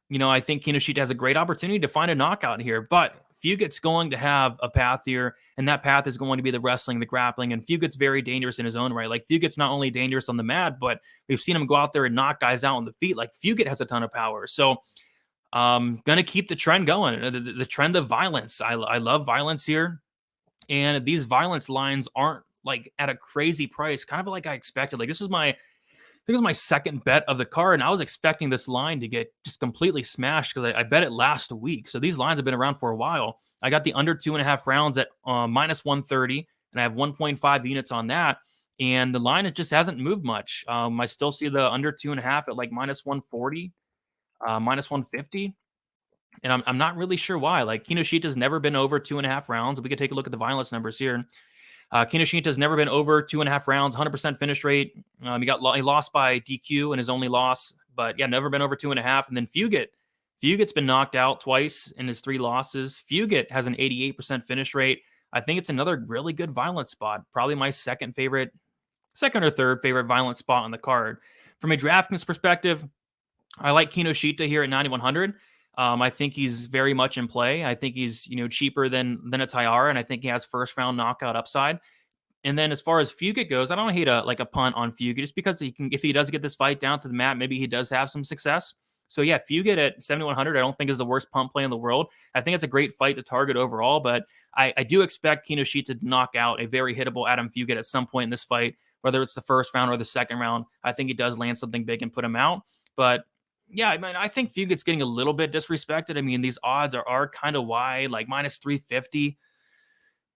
you know, I think Kinoshita has a great opportunity to find a knockout here, but Fugitt's going to have a path here, and that path is going to be the wrestling, the grappling, and Fugitt's very dangerous in his own right. Like, Fugitt's not only dangerous on the mat, but we've seen him go out there and knock guys out on the feet. Like, Fugitt has a ton of power. So gonna keep the trend going, the trend of violence. I love violence here, and these violence lines aren't like at a crazy price, kind of like I expected. Like, this was my second bet of the card, and I was expecting this line to get just completely smashed because I bet it last week. So these lines have been around for a while. I got the under 2.5 rounds at minus 130, and I have 1.5 units on that. And the line, it just hasn't moved much. I still see the under 2.5 at like minus 140. Minus 150. And I'm not really sure why. Like, Kinoshita's never been over 2.5 rounds. We could take a look at the violence numbers here. Kinoshita's never been over 2.5 rounds, 100% finish rate. He lost by DQ in his only loss, but yeah, never been over 2.5. And then Fugitt's been knocked out twice in his 3 losses. Fugitt has an 88% finish rate. I think it's another really good violence spot. Probably my second or third favorite violence spot on the card. From a DraftKings perspective, I like Kinoshita here at 9,100. I think he's very much in play. I think he's, cheaper than a Tayara, and I think he has first round knockout upside. And then as far as Fugitt goes, I don't hate a punt on Fugitt just because if he does get this fight down to the mat, maybe he does have some success. So yeah, Fugitt at 7,100, I don't think is the worst punt play in the world. I think it's a great fight to target overall, but I do expect Kinoshita to knock out a very hittable Adam Fugitt at some point in this fight, whether it's the first round or the second round. I think he does land something big and put him out. But yeah, I mean, I think Fugitt's getting a little bit disrespected. I mean, these odds are kind of wide, like minus 350,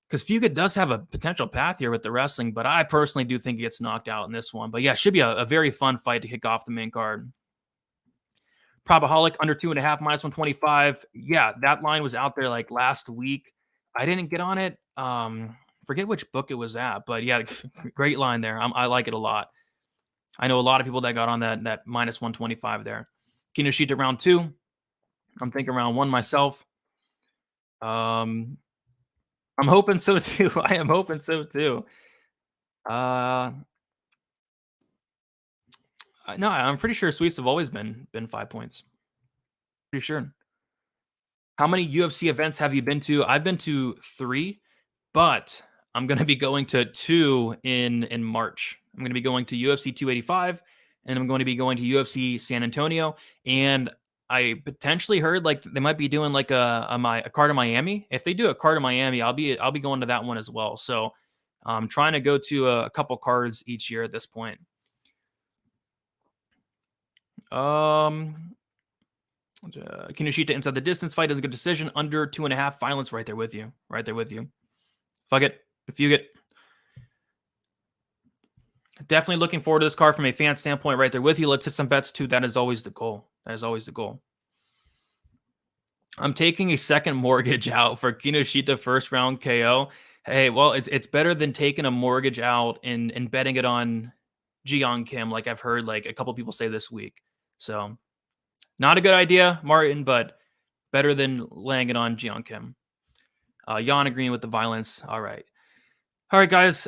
because Fugitt does have a potential path here with the wrestling, but I personally do think he gets knocked out in this one. But yeah, should be a very fun fight to kick off the main card. Probaholic under 2.5, minus 125. Yeah, that line was out there like last week. I didn't get on it. Forget which book it was at, but yeah, great line there. I like it a lot. I know a lot of people that got on that minus 125 there. Kinoshita round 2. I'm thinking round 1 myself. I'm hoping so too. I am hoping so too. No, I'm pretty sure sweeps have always been 5 points. Pretty sure. How many UFC events have you been to? I've been to 3, but I'm gonna be going to 2 in March. I'm gonna be going to UFC 285, and I'm going to be going to UFC San Antonio. And I potentially heard like they might be doing like a card in Miami. If they do a card in Miami, I'll be going to that one as well. So I'm trying to go to a couple cards each year at this point. Kinoshita inside the distance fight is a good decision. Under 2.5 violence, right there with you. Right there with you. Fugitt. Fugitt. Definitely looking forward to this card from a fan standpoint right there with you. Let's hit some bets too. That is always the goal. That is always the goal. I'm taking a second mortgage out for Kinoshita first round KO. Hey, well, it's better than taking a mortgage out and betting it on Jung Kim, like I've heard like a couple people say this week. So not a good idea, Martin, but better than laying it on Jung Kim. Jan agreeing with the violence. All right, guys.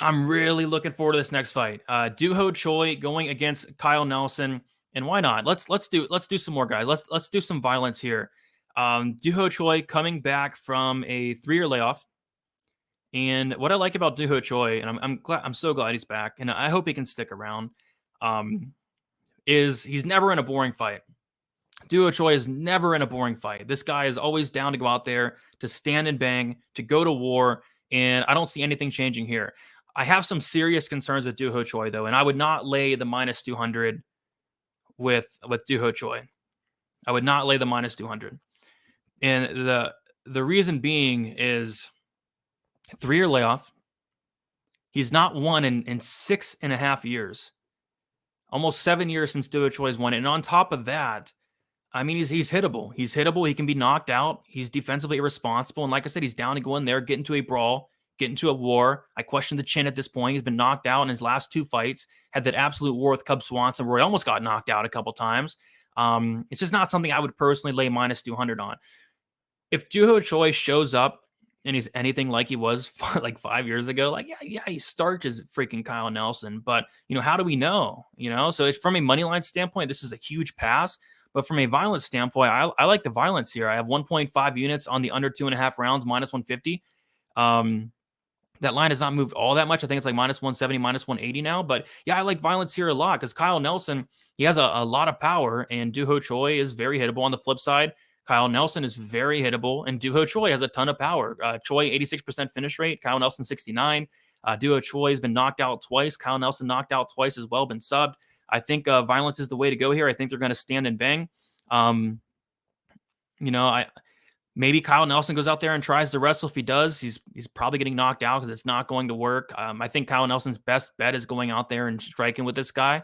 I'm really looking forward to this next fight. Duho Choi going against Kyle Nelson, and why not? Let's do some more, guys. Let's do some violence here. Duho Choi coming back from a 3-year layoff, and what I like about Duho Choi, and I'm so glad he's back, and I hope he can stick around. Is he's never in a boring fight. Duho Choi is never in a boring fight. This guy is always down to go out there, to stand and bang, to go to war, and I don't see anything changing here. I have some serious concerns with Duho Choi, though, and I would not lay the minus 200 with Duho Choi. I would not lay the minus 200. And the reason being is 3-year layoff. He's not won in 6.5 years. Almost 7 years since Duho Choi's won it. And on top of that, I mean, he's hittable. He's hittable. He can be knocked out. He's defensively irresponsible. And like I said, he's down to go in there, get into a brawl, get into a war. I question the chin at this point. He's been knocked out in his last 2 fights. Had that absolute war with Cub Swanson where he almost got knocked out a couple times. It's just not something I would personally lay minus 200 on. If Duho Choi shows up and he's anything like he was like 5 years ago, like, yeah, he starches freaking Kyle Nelson. But, how do we know? So it's from a money line standpoint, this is a huge pass. But from a violence standpoint, I like the violence here. I have 1.5 units on the under 2.5 rounds, minus 150. That line has not moved all that much. I think it's like minus 170, minus 180 now. But yeah, I like violence here a lot because Kyle Nelson, he has a lot of power, and Duho Choi is very hittable. On the flip side, Kyle Nelson is very hittable, and Duho Choi has a ton of power. Choi, 86% finish rate. Kyle Nelson, 69. Duho Choi has been knocked out twice. Kyle Nelson knocked out twice as well, been subbed. I think violence is the way to go here. I think they're going to stand and bang. Maybe Kyle Nelson goes out there and tries to wrestle. If he does, he's probably getting knocked out because it's not going to work. I think Kyle Nelson's best bet is going out there and striking with this guy.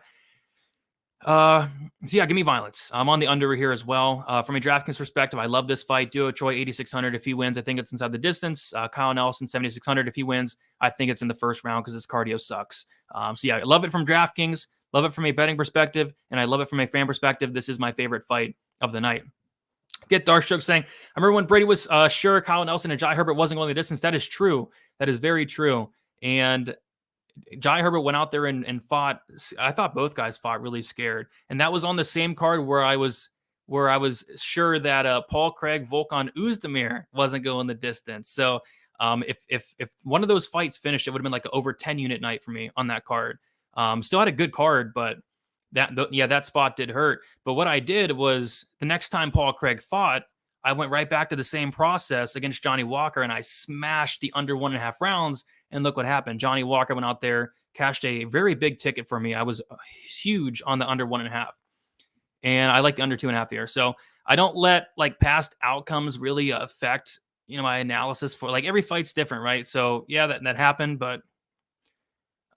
So yeah, give me violence. I'm on the under here as well. From a Draftkings perspective, I love this fight. Duho Choi, 8,600. If he wins, I think it's inside the distance. Kyle Nelson, 7,600. If he wins, I think it's in the first round because his cardio sucks. So yeah, I love it from Draftkings. Love it from a betting perspective, and I love it from a fan perspective. This is my favorite fight of the night. Get Darkstroke saying, I remember when Brady was sure Kyle Nelson and Jai Herbert wasn't going the distance. That is true. That is very true. And Jai Herbert went out there and fought. I thought both guys fought really scared. And that was on the same card where I was sure that Paul Craig Volkan Oezdemir wasn't going the distance. So if one of those fights finished, it would have been like an over 10 unit night for me on that card. Still had a good card, but that spot did hurt. But what I did was the next time Paul Craig fought, I went right back to the same process against Johnny Walker, and I smashed the under 1.5 rounds. And look what happened. Johnny Walker went out there, cashed a very big ticket for me. I was huge on the under 1.5, and I like the under 2.5 here. So I don't let like past outcomes really affect my analysis for like every fight's different, right? So yeah, that happened, but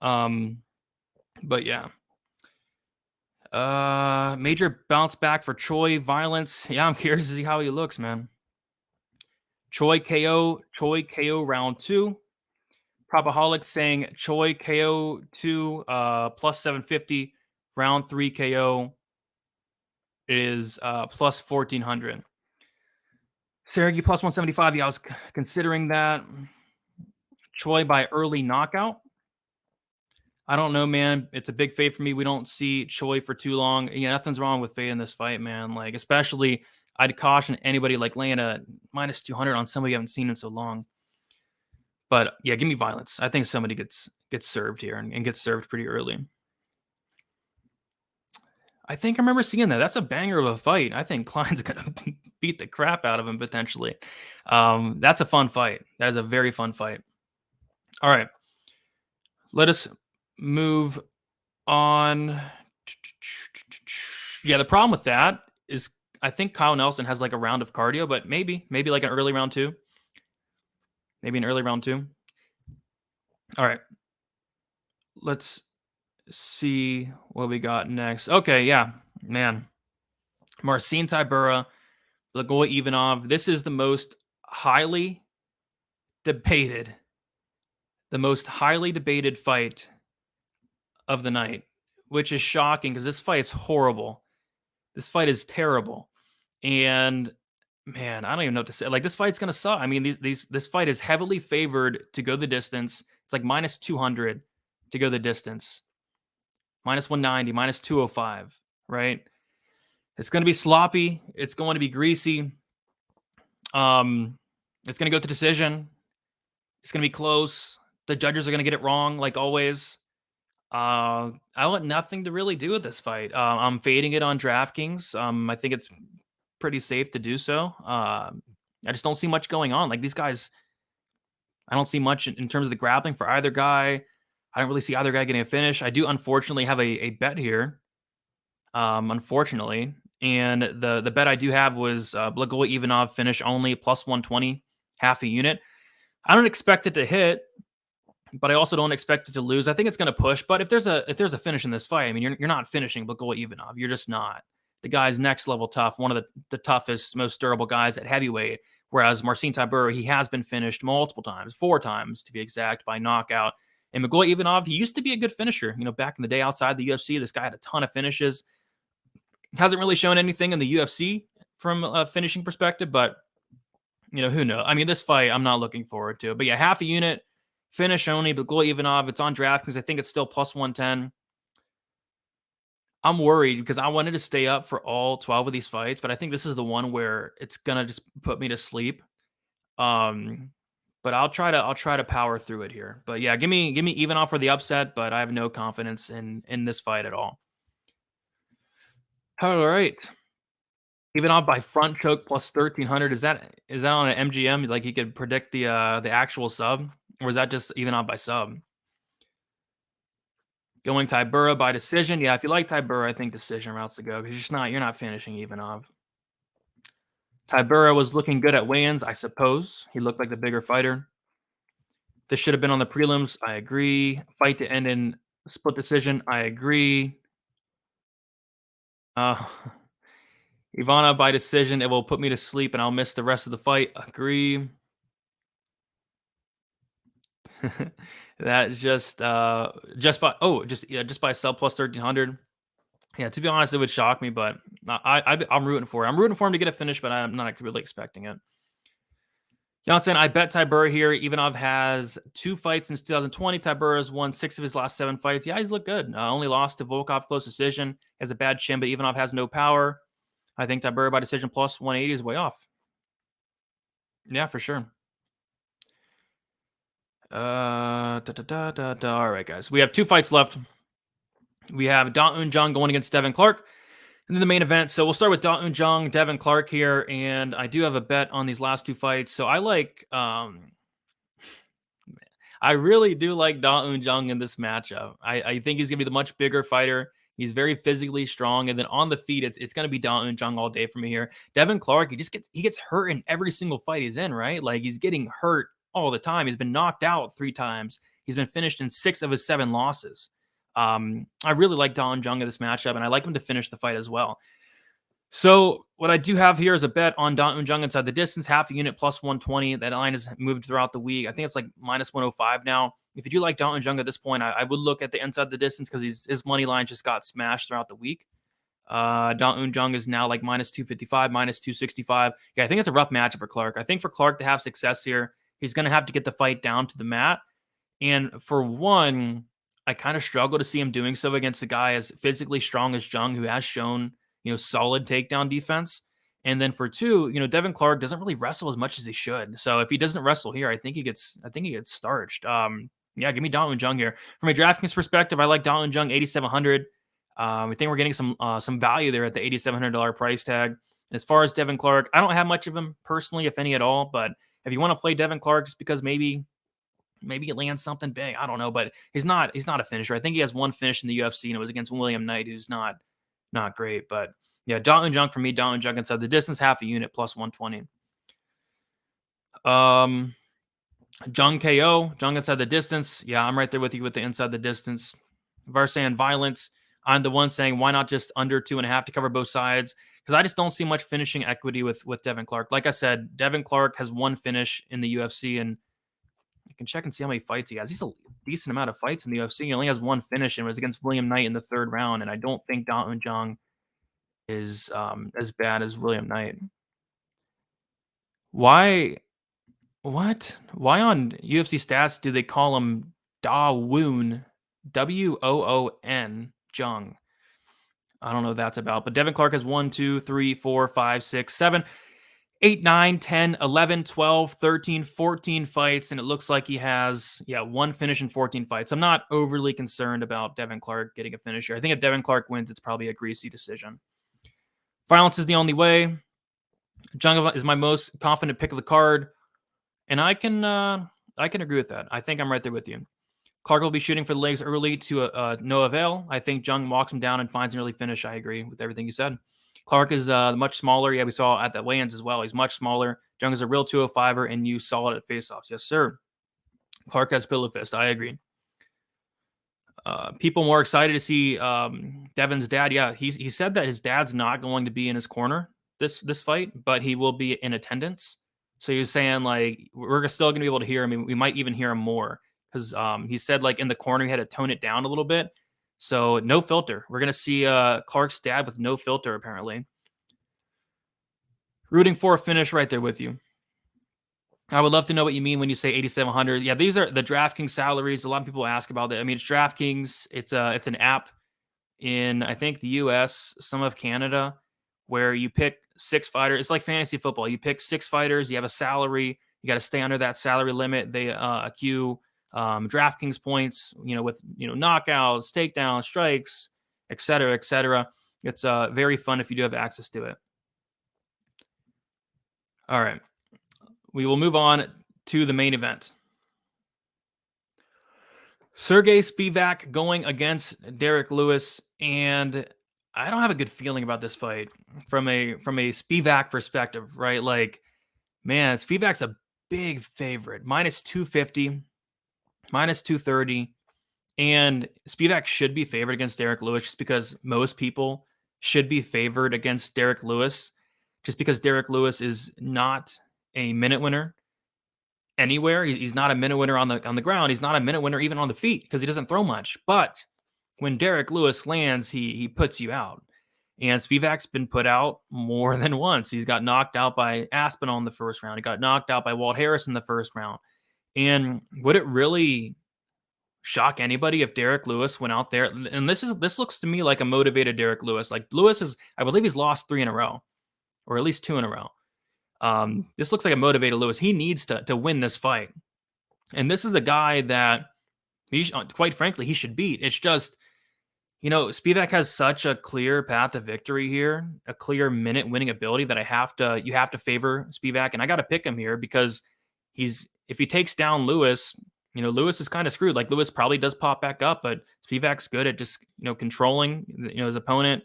yeah. Major bounce back for Choi. Violence. Yeah, I'm curious to see how he looks, man. Choi KO round 2. Propaholic saying Choi KO 2 plus 750. Round 3 KO is plus 1,400. Saragih plus 175. Yeah, I was considering that. Choi by early knockout. I don't know, man. It's a big fade for me. We don't see Choi for too long. Nothing's wrong with fade in this fight, man. Like, especially, I'd caution anybody like laying a minus 200 on somebody you haven't seen in so long. But yeah, give me violence. I think somebody gets served here and gets served pretty early. I think I remember seeing that. That's a banger of a fight. I think Klein's gonna beat the crap out of him potentially. That's a fun fight. That is a very fun fight. All right, let us move on. Yeah, the problem with that is I think Kyle Nelson has like a round of cardio, but maybe like an early round two. Maybe an early round two. All right. Let's see what we got next. Okay, yeah, man. Marcin Tybura, Blagoy Ivanov. This is the most highly debated fight of the night, which is shocking because this fight is horrible. This fight is terrible. And man, I don't even know what to say. Like, this fight's gonna suck. I mean, this fight is heavily favored to go the distance. It's like minus 200 to go the distance. Minus 190, minus 205, right? It's going to be sloppy. It's going to be greasy. It's going to go to decision. It's going to be close. The judges are going to get it wrong, like always. I want nothing to really do with this fight. I'm fading it on DraftKings. I think it's pretty safe to do so. I just don't see much going on. Like, these guys, I don't see much in terms of the grappling for either guy. I don't really see either guy getting a finish. I do unfortunately have a bet here. Unfortunately. And the bet I do have was Blagoy Ivanov finish only plus 120, half a unit. I don't expect it to hit, but I also don't expect it to lose. I think it's going to push. But if there's a finish in this fight, I mean, you're not finishing Blagoy Ivanov. You're just not. The guy's next level tough, one of the toughest, most durable guys at heavyweight. Whereas Marcin Tybura, he has been finished multiple times, 4 times to be exact, by knockout. And Blagoy Ivanov, he used to be a good finisher. Back in the day outside the UFC, this guy had a ton of finishes. Hasn't really shown anything in the UFC from a finishing perspective, but, who knows? I mean, this fight, I'm not looking forward to it. But yeah, half a unit, finish only, Blagoy Ivanov, it's on DraftKings. I think it's still plus 110. I'm worried because I wanted to stay up for all 12 of these fights, but I think this is the one where it's going to just put me to sleep. But I'll try to power through it here. But yeah, give me Ivanov for the upset, but I have no confidence in this fight at all. All right. Ivanov by front choke plus 1,300. Is that on an MGM? Like, you could predict the actual sub, or is that just Ivanov by sub? Going Tybura by decision. Yeah, if you like Tybura, I think decision route's to go because you're not finishing Ivanov. Tybura was looking good at weigh-ins, I suppose. He looked like the bigger fighter. This should have been on the prelims. I agree. Fight to end in split decision. I agree. Ivanov by decision. It will put me to sleep and I'll miss the rest of the fight. Agree. That's just by sub plus 1,300. Yeah, to be honest, it would shock me, but I'm rooting for it. I'm rooting for him to get a finish, but I'm not really expecting it. Johnson, I bet Tybura here. Ivanov has 2 fights since 2020. Tybura has won 6 of his last 7 fights. Yeah, he's looked good. Only lost to Volkov close decision. He has a bad chin, but Ivanov has no power. I think Tybura by decision plus 180 is way off. Yeah, for sure. All right, guys. We have 2 fights left. We have Da Un Jung going against Devin Clark. And then the main event. So we'll start with Da Un Jung, Devin Clark here. And I do have a bet on these last 2 fights. So I like, I really do like Da Un Jung in this matchup. I think he's going to be the much bigger fighter. He's very physically strong. And then on the feet, it's going to be Da Un Jung all day for me here. Devin Clark, he gets hurt in every single fight he's in, right? Like, he's getting hurt all the time. He's been knocked out 3 times. He's been finished in 6 of his 7 losses. I really like Da Un Jung in this matchup, and I like him to finish the fight as well. So what I do have here is a bet on Da Un Jung inside the distance, half a unit plus 120. That line has moved throughout the week. I think it's like minus 105 now. If you do like Da Un Jung at this point, I would look at the inside the distance because his money line just got smashed throughout the week. Da Un Jung is now like minus 255, minus 265. Yeah, I think it's a rough matchup for Clark. I think for Clark to have success here, he's going to have to get the fight down to the mat. And for one, I kind of struggle to see him doing so against a guy as physically strong as Jung, who has shown, solid takedown defense. And then for 2, Devin Clark doesn't really wrestle as much as he should. So if he doesn't wrestle here, I think he gets starched. Yeah, give me Dalton Jung here. From a DraftKings perspective, I like Dalton Jung 8,700. I think we're getting some value there at the $8,700 price tag. As far as Devin Clark, I don't have much of him personally, if any at all. But if you want to play Devin Clark just because maybe he lands something big, I don't know. But he's not a finisher. I think he has one finish in the UFC, and it was against William Knight, who's not great. But yeah, Dalton Jung for me. Dalton Jung inside the distance, half a unit, plus 120. Jung KO, Jung inside the distance. Yeah, I'm right there with you with the inside the distance. Varsan Violence. I'm the one saying, why not just under 2.5 to cover both sides? Because I just don't see much finishing equity with Devin Clark. Like I said, Devin Clark has one finish in the UFC, and you can check and see how many fights he has. He's a decent amount of fights in the UFC. He only has one finish, and it was against William Knight in the 3rd round, and I don't think Dalton Jung is as bad as William Knight. Why on UFC stats do they call him Da Woon, Woon Jung? I don't know what that's about, but Devin Clark has 1, 2, 3, 4, 5, 6, 7, 8, 9, 10, 11, 12, 13, 14 fights, and it looks like he has, one finish in 14 fights. I'm not overly concerned about Devin Clark getting a finish here. I think if Devin Clark wins, it's probably a greasy decision. Violence is the only way. Jung is my most confident pick of the card, and I can agree with that. I think I'm right there with you. Clark will be shooting for the legs early to no avail. I think Jung walks him down and finds an early finish. I agree with everything you said. Clark is much smaller. Yeah, we saw at the weigh-ins as well. He's much smaller. Jung is a real 205er, and you saw it at face-offs. Yes, sir. Clark has pillow fist. I agree. People more excited to see Devin's dad. Yeah, he said that his dad's not going to be in his corner this fight, but he will be in attendance. So he was saying, like, we're still going to be able to hear him. We might even hear him more because he said, like, in the corner, he had to tone it down a little bit. So no filter. We're going to see Clark's dad with no filter, apparently. Rooting for a finish right there with you. I would love to know what you mean when you say 8,700. Yeah, these are the DraftKings salaries. A lot of people ask about that. I mean, it's DraftKings. It's an app in, I think, the US, some of Canada, where you pick 6 fighters. It's like fantasy football. You pick 6 fighters. You have a salary. You got to stay under that salary limit. They accrue DraftKings points, with knockouts, takedowns, strikes, et cetera, et cetera. It's very fun if you do have access to it. All right. We will move on to the main event. Sergey Spivak going against Derek Lewis, and I don't have a good feeling about this fight from a Spivak perspective, right? Like, man, Spivak's a big favorite, minus 250, minus 230, and Spivak should be favored against Derek Lewis just because most people should be favored against Derek Lewis, just because Derek Lewis is not a minute winner anywhere. He's not a minute winner on the ground. He's not a minute winner even on the feet because he doesn't throw much. But when Derek Lewis lands, he puts you out. And Spivak's been put out more than once. He's got knocked out by Aspinall in the first round. He got knocked out by Walt Harris in the first round. And would it really shock anybody if Derek Lewis went out there? And this looks to me like a motivated Derek Lewis. Like, Lewis is, I believe he's lost 3 in a row, or at least 2 in a row. This looks like a motivated Lewis. He needs to win this fight. And this is a guy that, quite frankly, he should beat. It's just, Spivak has such a clear path to victory here, a clear minute winning ability that you have to favor Spivak. And I got to pick him here because if he takes down Lewis, Lewis is kind of screwed. Like, Lewis probably does pop back up, but Spivak's good at just, controlling, his opponent,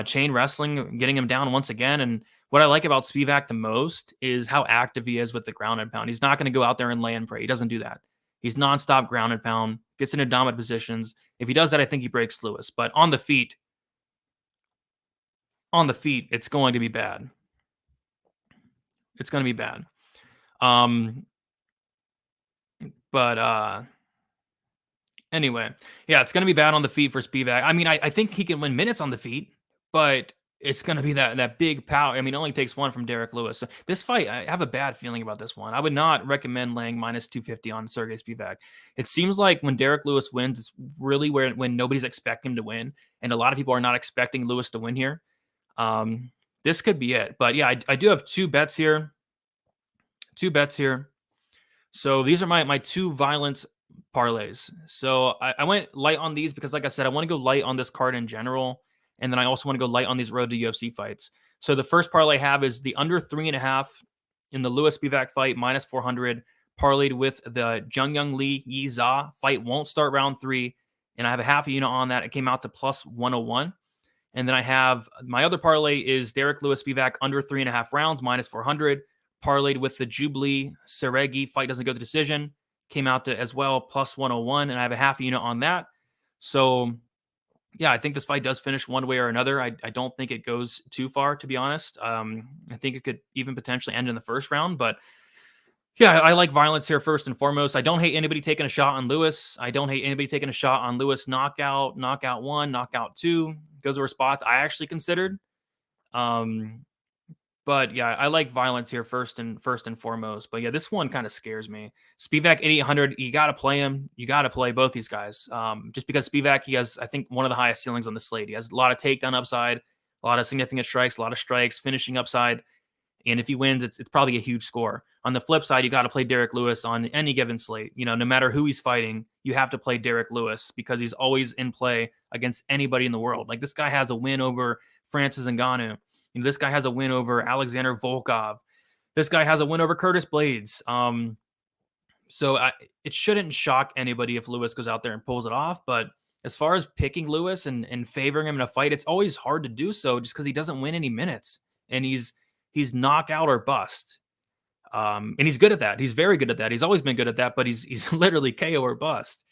chain wrestling, getting him down once again. And what I like about Spivak the most is how active he is with the ground and pound. He's not going to go out there and lay and pray. He doesn't do that. He's nonstop ground and pound, gets into dominant positions. If he does that, I think he breaks Lewis. But on the feet, it's going to be bad. It's going to be bad. Anyway, yeah, it's going to be bad on the feet for Spivak. I mean, I think he can win minutes on the feet, but it's going to be that big power. I mean, it only takes one from Derek Lewis. So this fight, I have a bad feeling about this one. I would not recommend laying minus 250 on Sergey Spivak. It seems like when Derek Lewis wins, it's really when nobody's expecting him to win, and a lot of people are not expecting Lewis to win here. This could be it. But yeah, I do have two bets here. So these are my two violence parlays. So I went light on these because, like I said, I want to go light on this card in general. And then I also want to go light on these road to UFC fights. So the first parlay I have is the under 3.5 in the Lewis Spivak fight, minus 400, parlayed with the Jung Lee Yi Za fight won't start round 3. And I have a half a unit on that. It came out to plus 101. And then I have my other parlay is Derek Lewis Spivak under 3.5 rounds, minus 400, parlayed with the Jubli Saragih fight doesn't go to decision. Came out to as well plus 101. And I have a half a unit on that. So yeah, I think this fight does finish one way or another. I don't think it goes too far, to be honest. I think it could even potentially end in the first round. But yeah, I like violence here first and foremost. I don't hate anybody taking a shot on Lewis. I don't hate anybody taking a shot on Lewis knockout 1, knockout 2. Those were spots I actually considered. But yeah, I like violence here first and foremost. But yeah, this one kind of scares me. Spivak 8,800, you got to play him. You got to play both these guys. Just because Spivak, he has, I think, one of the highest ceilings on the slate. He has a lot of takedown upside, a lot of significant strikes, a lot of strikes, finishing upside. And if he wins, it's probably a huge score. On the flip side, you got to play Derek Lewis on any given slate. You know, no matter who he's fighting, you have to play Derek Lewis because he's always in play against anybody in the world. Like this guy has a win over Francis Ngannou. You know, this guy has a win over Alexander Volkov. This guy has a win over Curtis Blades. So it shouldn't shock anybody if Lewis goes out there and pulls it off. But as far as picking Lewis and favoring him in a fight, it's always hard to do so just because he doesn't win any minutes. And he's knockout or bust. And he's good at that. He's very good at that. He's always been good at that, but he's literally KO or bust.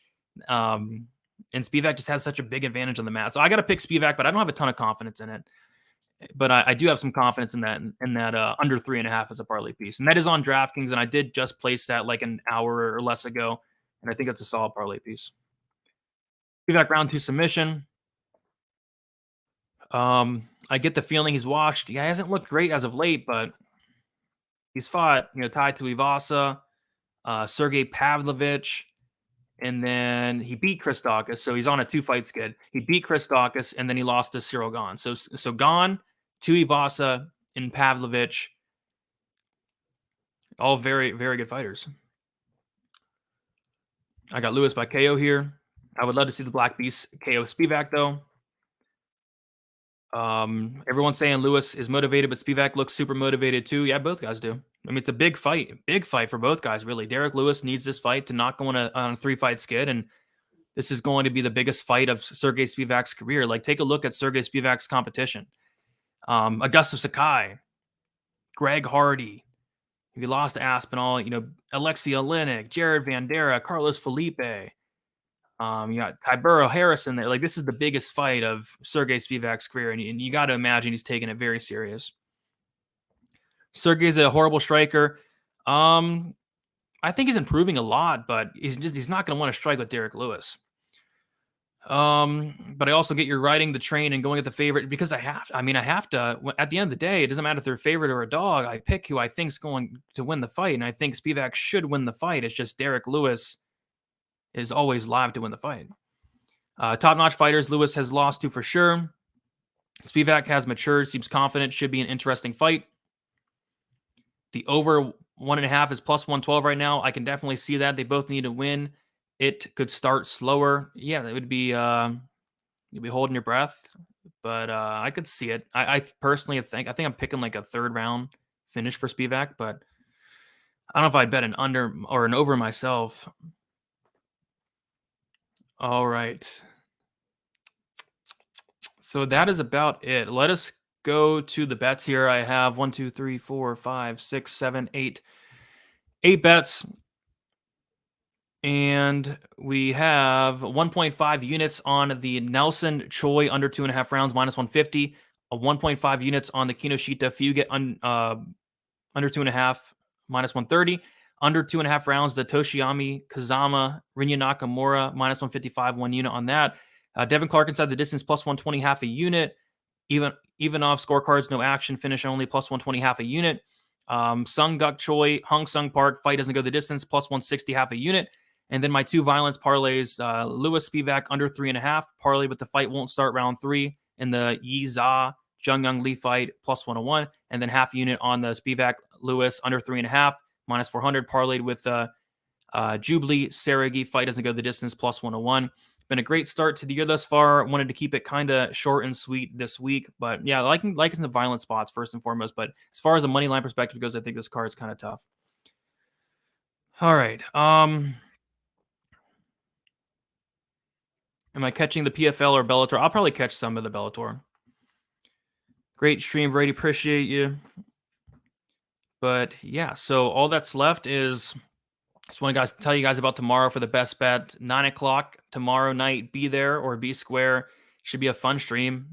And Spivak just has such a big advantage on the mat. So I got to pick Spivak, but I don't have a ton of confidence in it. But I do have some confidence in that under 3.5 as a parlay piece. And that is on DraftKings, and I did just place that like an hour or less ago. And I think that's a solid parlay piece. Spivak round 2 submission. I get the feeling he's washed. Yeah, he hasn't looked great as of late, but he's fought, Tai Tuivasa, Sergey Pavlovich, and then he beat Chris Daukaus. So he's on a 2-fight skid. He beat Chris Daukaus, and then he lost to Cyril Gahn. So Gahn, Tuivasa, and Pavlovich, all very, very good fighters. I got Lewis by KO here. I would love to see the Black Beast KO Spivak, though. Everyone's saying Lewis is motivated, but Spivak looks super motivated too. Yeah, both guys do. I mean, it's a big fight for both guys, really. Derek Lewis needs this fight to not go on a 3-fight skid, and this is going to be the biggest fight of Sergey Spivak's career. Like, take a look at Sergey Spivak's competition. Augusto Sakai, Greg Hardy, he lost to Aspinall, Alexei Oleinik, Jared Vanderaa, Carlos Felipe. You got Tybura Harrison there. Like, this is the biggest fight of Sergey Spivak's career, and you got to imagine he's taking it very serious. Sergey's a horrible striker. I think he's improving a lot, but he's not going to want to strike with Derek Lewis. But I also get you're riding the train and going at the favorite because I have to. At the end of the day, it doesn't matter if they're a favorite or a dog. I pick who I think's going to win the fight, and I think Spivak should win the fight. It's just Derek Lewis is always live to win the fight. Top-notch fighters Lewis has lost to for sure. Spivak has matured, seems confident, should be an interesting fight. The over 1.5 is plus 112 right now. I can definitely see that. They both need to win. It could start slower. Yeah, it would be you'd be holding your breath, but I could see it. I personally think I'm picking like a 3rd round finish for Spivak, but I don't know if I'd bet an under or an over myself. All right. So that is about it. Let us go to the bets here. I have 1, 2, 3, 4, 5, 6, 7, 8 bets. And we have 1.5 units on the Nelson Choi under 2.5 rounds, minus 150. 1.5 units on the Kinoshita Fugitt under 2.5, minus 130. Under 2.5 rounds, the Toshiyami Kazama Rinya Nakamura, minus 155, 1 unit on that. Devin Clark inside the distance, plus 120, half a unit. Ivanov scorecards, no action, finish only, plus 120, half a unit. Sung Guk Choi, Hong Sung Park, fight doesn't go the distance, plus 160, half a unit. And then my 2 violence parlays, Lewis Spivak under 3.5, parlay, but the fight won't start round 3. In the Yi Za Jung Young Lee fight, plus 101. And then half unit on the Spivak Lewis under 3.5, minus 400, parlayed with Jubli Saragih, fight doesn't go the distance, plus 101. Been a great start to the year thus far. Wanted to keep it kind of short and sweet this week, but yeah, liking the violent spots first and foremost. But as far as a money line perspective goes, I think this card is kind of tough. All right. Am I catching the PFL or Bellator? I'll probably catch some of the Bellator. Great stream, Brady. Appreciate you. But yeah, so all that's left is just want to tell you guys about tomorrow for the best bet. 9 o'clock tomorrow night. Be there or be square. Should be a fun stream.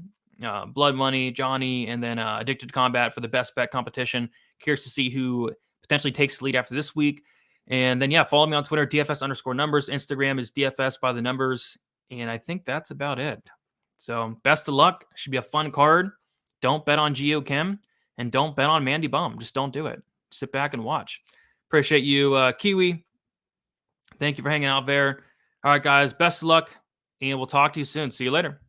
Blood Money, Johnny, and then Addicted Combat for the best bet competition. Curious to see who potentially takes the lead after this week. And then, yeah, follow me on Twitter, DFS_numbers. Instagram is DFS by the numbers. And I think that's about it. So best of luck. Should be a fun card. Don't bet on Gio Kim. And don't bet on Mandy Bum. Just don't do it. Sit back and watch. Appreciate you, Kiwi. Thank you for hanging out there. All right, guys. Best of luck. And we'll talk to you soon. See you later.